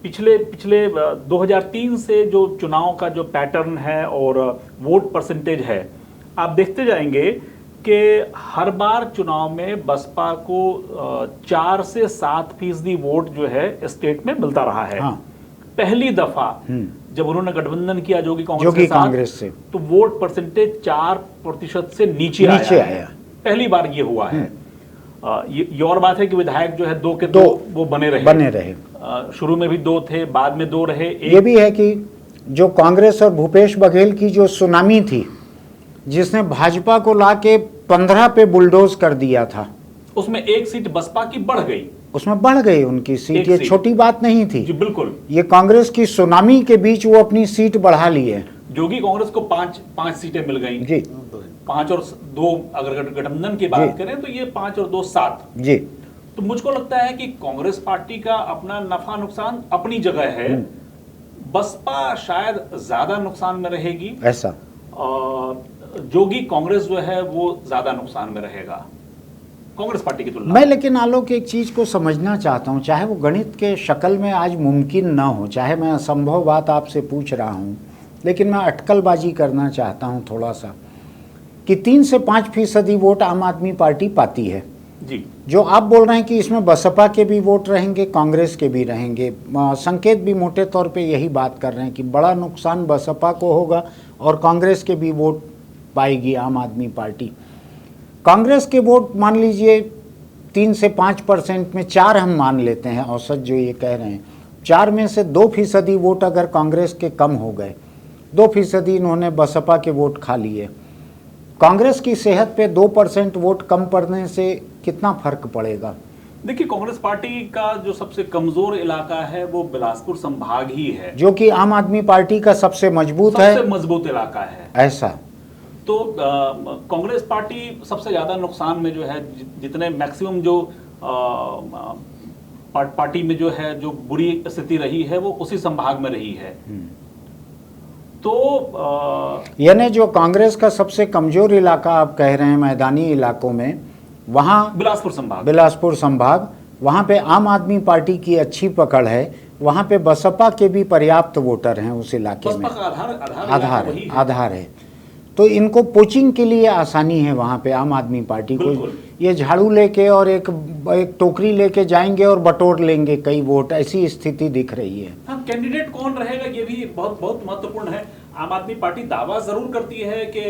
पिछले 2003 से जो चुनाव का जो पैटर्न है और वोट परसेंटेज है, आप देखते जाएंगे कि हर बार चुनाव में बसपा को 4 से 7% वोट जो है स्टेट में मिलता रहा है। हाँ। पहली दफा जब उन्होंने गठबंधन किया जोगी कांग्रेस से, तो वोट परसेंटेज 4% से नीचे आया। पहली बार ये हुआ है। ये और बात है कि विधायक जो है 2 के 2 वो बने रहे। शुरू में भी 2 थे, बाद में 2 रहे। ये भी है कि जो कांग्रेस और भूपेश बघेल की जो सुनामी थी, जिसने भाजपा को लाके 15 पे बुलडोज कर दिया था, उसमें एक सीट बसपा की बढ़ गई। उसमें बढ़ गई उनकी सीट। ये छोटी बात नहीं थी जी बिल्कुल। ये कांग्रेस की सुनामी के बीच वो अपनी सीट बढ़ा लिए। जोगी कांग्रेस को पांच सीटें मिल गई जी 5 और 2, अगर गठबंधन की बात करें तो ये 5 और 2 7। जी। तो मुझको लगता है कि कांग्रेस पार्टी का अपना नफा नुकसान अपनी जगह है, बसपा शायद ज्यादा नुकसान में रहेगी, ऐसा जोगी कांग्रेस जो है वो ज्यादा नुकसान में रहेगा कांग्रेस पार्टी की तुलना मैं। लेकिन आलोक एक चीज को समझना चाहता हूं, चाहे वो गणित के शक्ल में आज मुमकिन ना हो, चाहे मैं असंभव बात आपसे पूछ रहा हूं, लेकिन मैं अटकलबाजी करना चाहता हूं थोड़ा सा, कि 3 से 5% वोट आम आदमी पार्टी पाती है जी। जो आप बोल रहे हैं कि इसमें बसपा के भी वोट रहेंगे, कांग्रेस के भी रहेंगे। संकेत भी मोटे तौर पे यही बात कर रहे हैं कि बड़ा नुकसान बसपा को होगा और कांग्रेस के भी वोट पाएगी आम आदमी पार्टी। कांग्रेस के वोट मान लीजिए 3 से 5% में 4 हम मान लेते हैं औसत जो ये कह रहे हैं, 4 में से 2% वोट अगर कांग्रेस के कम हो गए, 2% इन्होंने बसपा के वोट खा लिए, कांग्रेस की सेहत पे 2% वोट कम पड़ने से कितना फर्क पड़ेगा? देखिए, कांग्रेस पार्टी का जो सबसे कमजोर इलाका है वो बिलासपुर संभाग ही है, जो कि आम आदमी पार्टी का सबसे मजबूत है, सबसे मजबूत इलाका है। ऐसा तो कांग्रेस पार्टी सबसे ज्यादा नुकसान में जो है, जितने मैक्सिमम जो पार्टी में जो है जो बुरी स्थिति रही है वो उसी संभाग में रही है। तो यानी जो कांग्रेस का सबसे कमजोर इलाका आप कह रहे हैं मैदानी इलाकों में, वहाँ बिलासपुर संभाग, वहाँ पे आम आदमी पार्टी की अच्छी पकड़ है, वहाँ पे बसपा के भी पर्याप्त वोटर हैं उस इलाके में, आधार है। तो इनको पोचिंग के लिए आसानी है वहाँ पे आम आदमी पार्टी को। ये झाड़ू लेके और एक टोकरी लेके जाएंगे और बटोर लेंगे कई वोट, ऐसी स्थिति दिख रही है। हाँ, कैंडिडेट कौन रहेगा ये भी बहुत बहुत महत्वपूर्ण है। आम आदमी पार्टी दावा जरूर करती है कि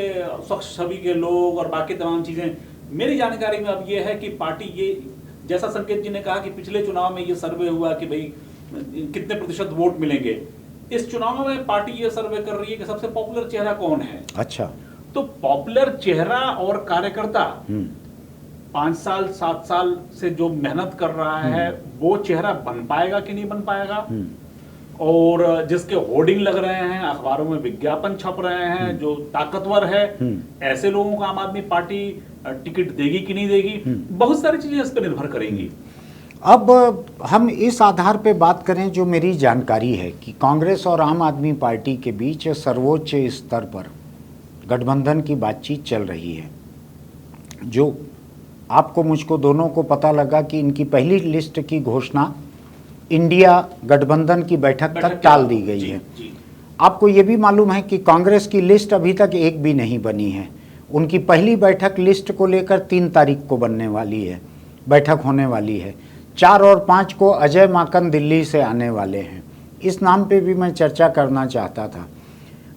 स्वच्छ छवि के लोग और बाकी तमाम चीजें। मेरी जानकारी में अब ये है कि पार्टी ये, जैसा संकेत जी ने कहा कि पिछले चुनाव में ये सर्वे हुआ कि भाई कितने प्रतिशत वोट मिलेंगे, इस चुनाव में पार्टी ये सर्वे कर रही है कि सबसे पॉपुलर चेहरा कौन है। अच्छा, तो पॉपुलर चेहरा और कार्यकर्ता 5 साल 7 साल से जो मेहनत कर रहा है वो चेहरा बन पाएगा कि नहीं बन पाएगा, और जिसके होर्डिंग लग रहे हैं, अखबारों में विज्ञापन छप रहे हैं, जो ताकतवर है, ऐसे लोगों को आम आदमी पार्टी टिकट देगी कि नहीं देगी, बहुत सारी चीजें इस पर निर्भर करेंगी। अब हम इस आधार पे बात करें, जो मेरी जानकारी है कि कांग्रेस और आम आदमी पार्टी के बीच सर्वोच्च स्तर पर गठबंधन की बातचीत चल रही है। जो आपको मुझको दोनों को पता लगा कि इनकी पहली लिस्ट की घोषणा इंडिया गठबंधन की बैठक तक टाल दी गई है। आपको ये भी मालूम है कि कांग्रेस की लिस्ट अभी तक एक भी नहीं बनी है। उनकी पहली बैठक लिस्ट को लेकर 3 तारीख को बनने वाली है, बैठक होने वाली है। 4 और 5 को अजय माकन दिल्ली से आने वाले हैं। इस नाम पे भी मैं चर्चा करना चाहता था।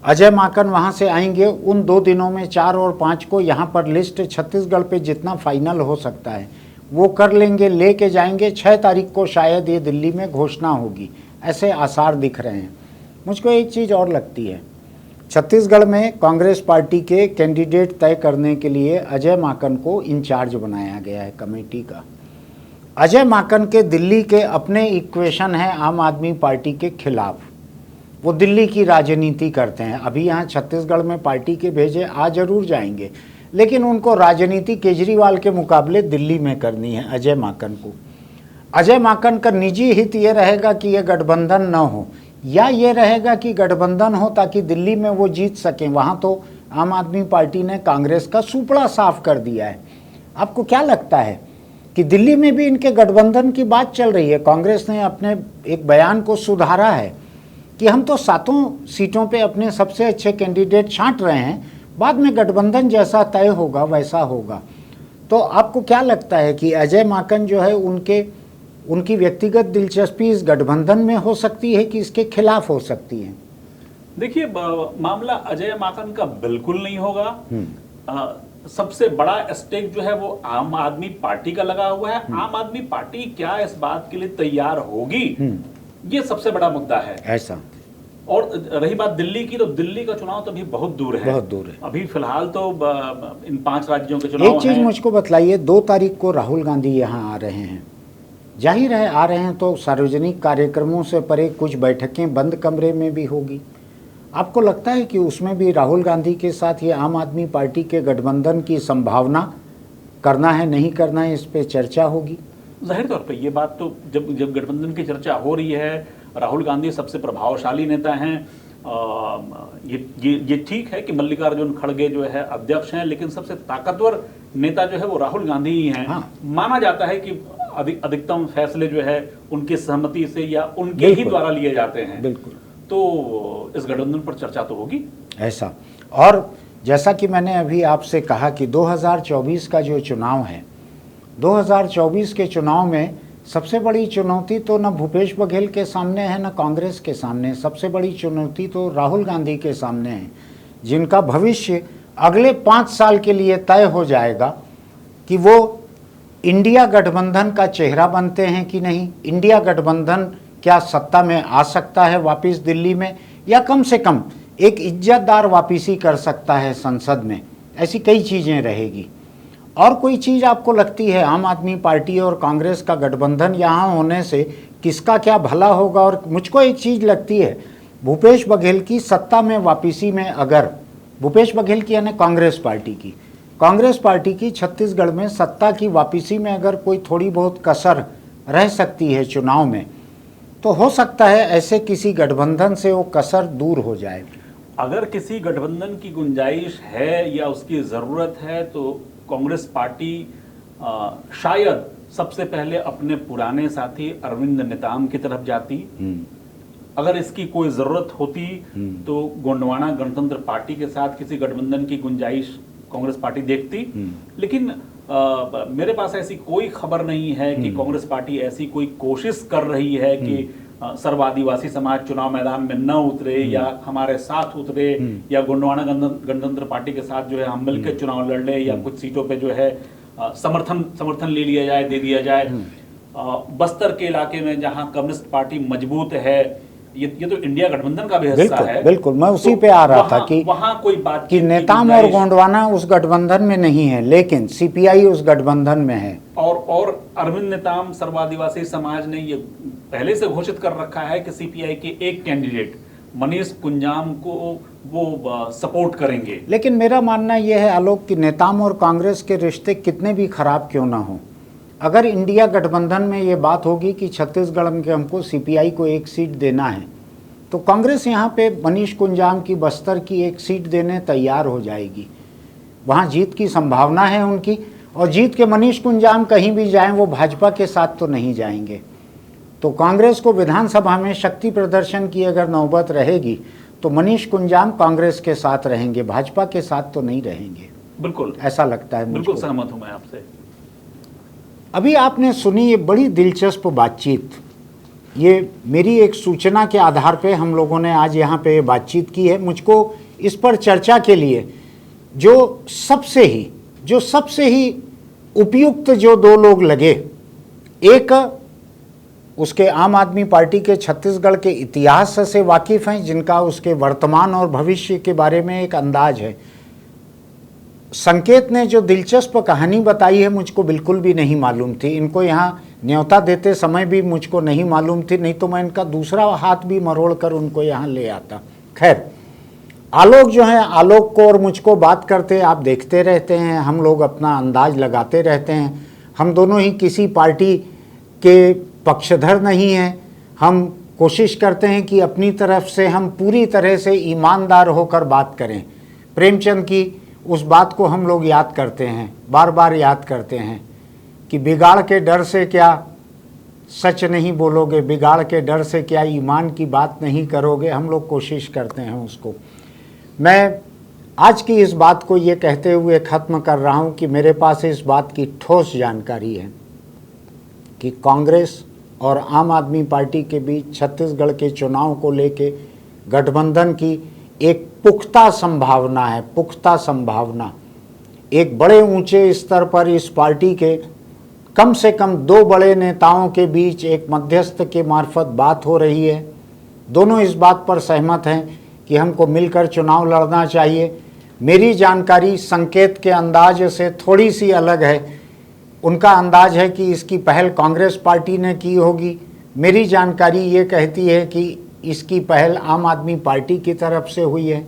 अजय माकन वहाँ से आएंगे, उन 2 दिनों में 4 और 5 को यहाँ पर लिस्ट छत्तीसगढ़ पे जितना फाइनल हो सकता है वो कर लेंगे, लेके जाएंगे। 6 तारीख को शायद ये दिल्ली में घोषणा होगी, ऐसे आसार दिख रहे हैं। मुझको एक चीज़ और लगती है, छत्तीसगढ़ में कांग्रेस पार्टी के कैंडिडेट तय करने के लिए अजय माकन को इंचार्ज बनाया गया है कमेटी का। अजय माकन के दिल्ली के अपने इक्वेशन हैं आम आदमी पार्टी के खिलाफ, वो दिल्ली की राजनीति करते हैं। अभी यहाँ छत्तीसगढ़ में पार्टी के भेजे आ जरूर जाएंगे, लेकिन उनको राजनीति केजरीवाल के मुकाबले दिल्ली में करनी है अजय माकन को। अजय माकन का निजी हित ये रहेगा कि ये गठबंधन न हो, या ये रहेगा कि गठबंधन हो ताकि दिल्ली में वो जीत सकें। वहाँ तो आम आदमी पार्टी ने कांग्रेस का सुपड़ा साफ कर दिया है। आपको क्या लगता है कि दिल्ली में भी इनके गठबंधन की बात चल रही है? कांग्रेस ने अपने एक बयान को सुधारा है कि हम तो 7 सीटों पे अपने सबसे अच्छे कैंडिडेट छांट रहे हैं, बाद में गठबंधन जैसा तय होगा वैसा होगा। तो आपको क्या लगता है कि अजय माकन जो है उनकी व्यक्तिगत दिलचस्पी इस गठबंधन में हो सकती है कि इसके खिलाफ हो सकती है? देखिए, मामला अजय माकन का बिल्कुल नहीं होगा। सबसे बड़ा स्टेक जो है वो आम आदमी पार्टी का लगा हुआ है। आम आदमी पार्टी क्या इस बात के लिए तैयार होगी, ये सबसे बड़ा मुद्दा है। ऐसा। और रही बात दिल्ली की, तो दिल्ली का चुनाव तो अभी बहुत दूर है, बहुत दूर है। अभी फिलहाल तो इन 5 राज्यों के चुनाव। एक चीज मुझको बतलाइए, 2 तारीख को राहुल गांधी यहाँ आ रहे हैं। जाहिर है आ रहे हैं तो सार्वजनिक कार्यक्रमों से परे कुछ बैठकें बंद कमरे में भी होगी। आपको लगता है कि उसमें भी राहुल गांधी के साथ ये आम आदमी पार्टी के गठबंधन की संभावना करना है नहीं करना है, इस पे चर्चा होगी? जाहिर तौर पे ये बात तो जब जब गठबंधन की चर्चा हो रही है, राहुल गांधी सबसे प्रभावशाली नेता हैं, ये ठीक है कि मल्लिकार्जुन खड़गे जो है अध्यक्ष हैं, लेकिन सबसे ताकतवर नेता जो है वो राहुल गांधी ही हैं। हाँ। माना जाता है कि अधिकतम फैसले जो है उनकी सहमति से या उनके ही द्वारा लिए जाते हैं। बिल्कुल। तो इस गठबंधन पर चर्चा तो होगी ऐसा। और जैसा कि मैंने अभी आपसे कहा कि 2024 का जो चुनाव है, 2024 के चुनाव में सबसे बड़ी चुनौती तो न भूपेश बघेल के सामने है न कांग्रेस के सामने, सबसे बड़ी चुनौती तो राहुल गांधी के सामने है, जिनका भविष्य अगले 5 साल के लिए तय हो जाएगा कि वो इंडिया गठबंधन का चेहरा बनते हैं कि नहीं, इंडिया गठबंधन क्या सत्ता में आ सकता है वापस दिल्ली में, या कम से कम एक इज्जतदार वापसी कर सकता है संसद में। ऐसी कई चीज़ें रहेगी। और कोई चीज़ आपको लगती है आम आदमी पार्टी और कांग्रेस का गठबंधन यहाँ होने से किसका क्या भला होगा? और मुझको एक चीज़ लगती है, भूपेश बघेल की सत्ता में वापसी में, अगर भूपेश बघेल की यानी कांग्रेस पार्टी की छत्तीसगढ़ में सत्ता की वापसी में अगर कोई थोड़ी बहुत कसर रह सकती है चुनाव में, तो हो सकता है ऐसे किसी गठबंधन से वो कसर दूर हो जाए। अगर किसी गठबंधन की गुंजाइश है या उसकी ज़रूरत है तो कांग्रेस पार्टी शायद सबसे पहले अपने पुराने साथी अरविंद नेताम की तरफ जाती। अगर इसकी कोई ज़रूरत होती तो गोंडवाना गणतंत्र पार्टी के साथ किसी गठबंधन की गुंजाइश कांग्रेस पार्टी देखती। लेकिन मेरे पास ऐसी कोई खबर नहीं है कि कांग्रेस पार्टी ऐसी कोई कोशिश कर रही है कि सर्व आदिवासी समाज चुनाव मैदान में न उतरे या हमारे साथ उतरे या गोंडवाना गणतंत्र पार्टी के साथ जो है हम मिलकर चुनाव लड़ ले या कुछ सीटों पे जो है समर्थन ले लिया जाए, दे दिया जाए। बस्तर के इलाके में जहां कम्युनिस्ट पार्टी मजबूत है, ये तो इंडिया गठबंधन का भी हिस्सा है। बिल्कुल, मैं उसी पे आ रहा था कि वहां कोई बात कि नेताम और गोंडवाना उस गठबंधन में नहीं है, लेकिन सीपीआई उस गठबंधन में है। और अरविंद नेताम सर्व आदिवासी समाज ने ये पहले से घोषित कर रखा है कि सीपीआई के एक कैंडिडेट मनीष कुंजाम को वो सपोर्ट करेंगे। लेकिन मेरा मानना यह है आलोक कि नेताम और कांग्रेस के रिश्ते कितने भी खराब क्यों ना हो, अगर इंडिया गठबंधन में ये बात होगी कि छत्तीसगढ़ में हमको सीपीआई को एक सीट देना है, तो कांग्रेस यहाँ पे मनीष कुंजाम की बस्तर की एक सीट देने तैयार हो जाएगी। वहाँ जीत की संभावना है उनकी, और जीत के मनीष कुंजाम कहीं भी जाएं वो भाजपा के साथ तो नहीं जाएंगे। तो कांग्रेस को विधानसभा में शक्ति प्रदर्शन की अगर नौबत रहेगी तो मनीष कुंजाम कांग्रेस के साथ रहेंगे, भाजपा के साथ तो नहीं रहेंगे। बिल्कुल ऐसा लगता है। बिल्कुल सहमत हूं मैं आपसे। अभी आपने सुनी ये बड़ी दिलचस्प बातचीत, ये मेरी एक सूचना के आधार पे हम लोगों ने आज यहाँ पे बातचीत की है। मुझको इस पर चर्चा के लिए जो सबसे ही उपयुक्त जो दो लोग लगे, एक उसके आम आदमी पार्टी के छत्तीसगढ़ के इतिहास से वाकिफ़ हैं, जिनका उसके वर्तमान और भविष्य के बारे में एक अंदाज है। संकेत ने जो दिलचस्प कहानी बताई है मुझको बिल्कुल भी नहीं मालूम थी, इनको यहाँ न्योता देते समय भी मुझको नहीं मालूम थी, नहीं तो मैं इनका दूसरा हाथ भी मरोड़ कर उनको यहाँ ले आता। खैर, आलोक जो है, आलोक को और मुझको बात करते आप देखते रहते हैं, हम लोग अपना अंदाज लगाते रहते हैं। हम दोनों ही किसी पार्टी के पक्षधर नहीं हैं, हम कोशिश करते हैं कि अपनी तरफ से हम पूरी तरह से ईमानदार होकर बात करें। प्रेमचंद की उस बात को हम लोग याद करते हैं, बार बार याद करते हैं कि बिगाड़ के डर से क्या सच नहीं बोलोगे, बिगाड़ के डर से क्या ईमान की बात नहीं करोगे। हम लोग कोशिश करते हैं उसको। मैं आज की इस बात को ये कहते हुए ख़त्म कर रहा हूँ कि मेरे पास इस बात की ठोस जानकारी है कि कांग्रेस और आम आदमी पार्टी के बीच छत्तीसगढ़ के चुनाव को लेके गठबंधन की एक पुख्ता संभावना है, पुख्ता संभावना। एक बड़े ऊंचे स्तर पर इस पार्टी के कम से कम 2 बड़े नेताओं के बीच एक मध्यस्थ के मार्फत बात हो रही है। दोनों इस बात पर सहमत हैं कि हमको मिलकर चुनाव लड़ना चाहिए। मेरी जानकारी संकेत के अंदाज से थोड़ी सी अलग है। उनका अंदाज है कि इसकी पहल कांग्रेस पार्टी ने की होगी। मेरी जानकारी ये कहती है कि इसकी पहल आम आदमी पार्टी की तरफ से हुई है,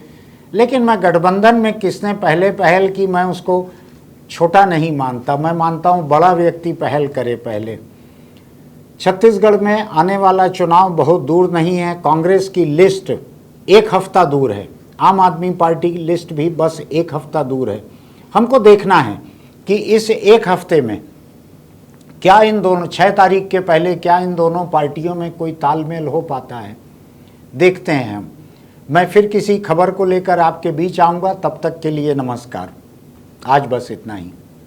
लेकिन मैं गठबंधन में किसने पहले पहल की मैं उसको छोटा नहीं मानता। मैं मानता हूँ बड़ा व्यक्ति पहल करे पहले। छत्तीसगढ़ में आने वाला चुनाव बहुत दूर नहीं है। कांग्रेस की लिस्ट 1 हफ्ता दूर है, आम आदमी पार्टी की लिस्ट भी बस 1 हफ्ता दूर है। हमको देखना है कि इस 1 हफ्ते में क्या इन दोनों 6 तारीख के पहले क्या इन दोनों पार्टियों में कोई तालमेल हो पाता है, देखते हैं हम। मैं फिर किसी खबर को लेकर आपके बीच आऊँगा, तब तक के लिए नमस्कार। आज बस इतना ही।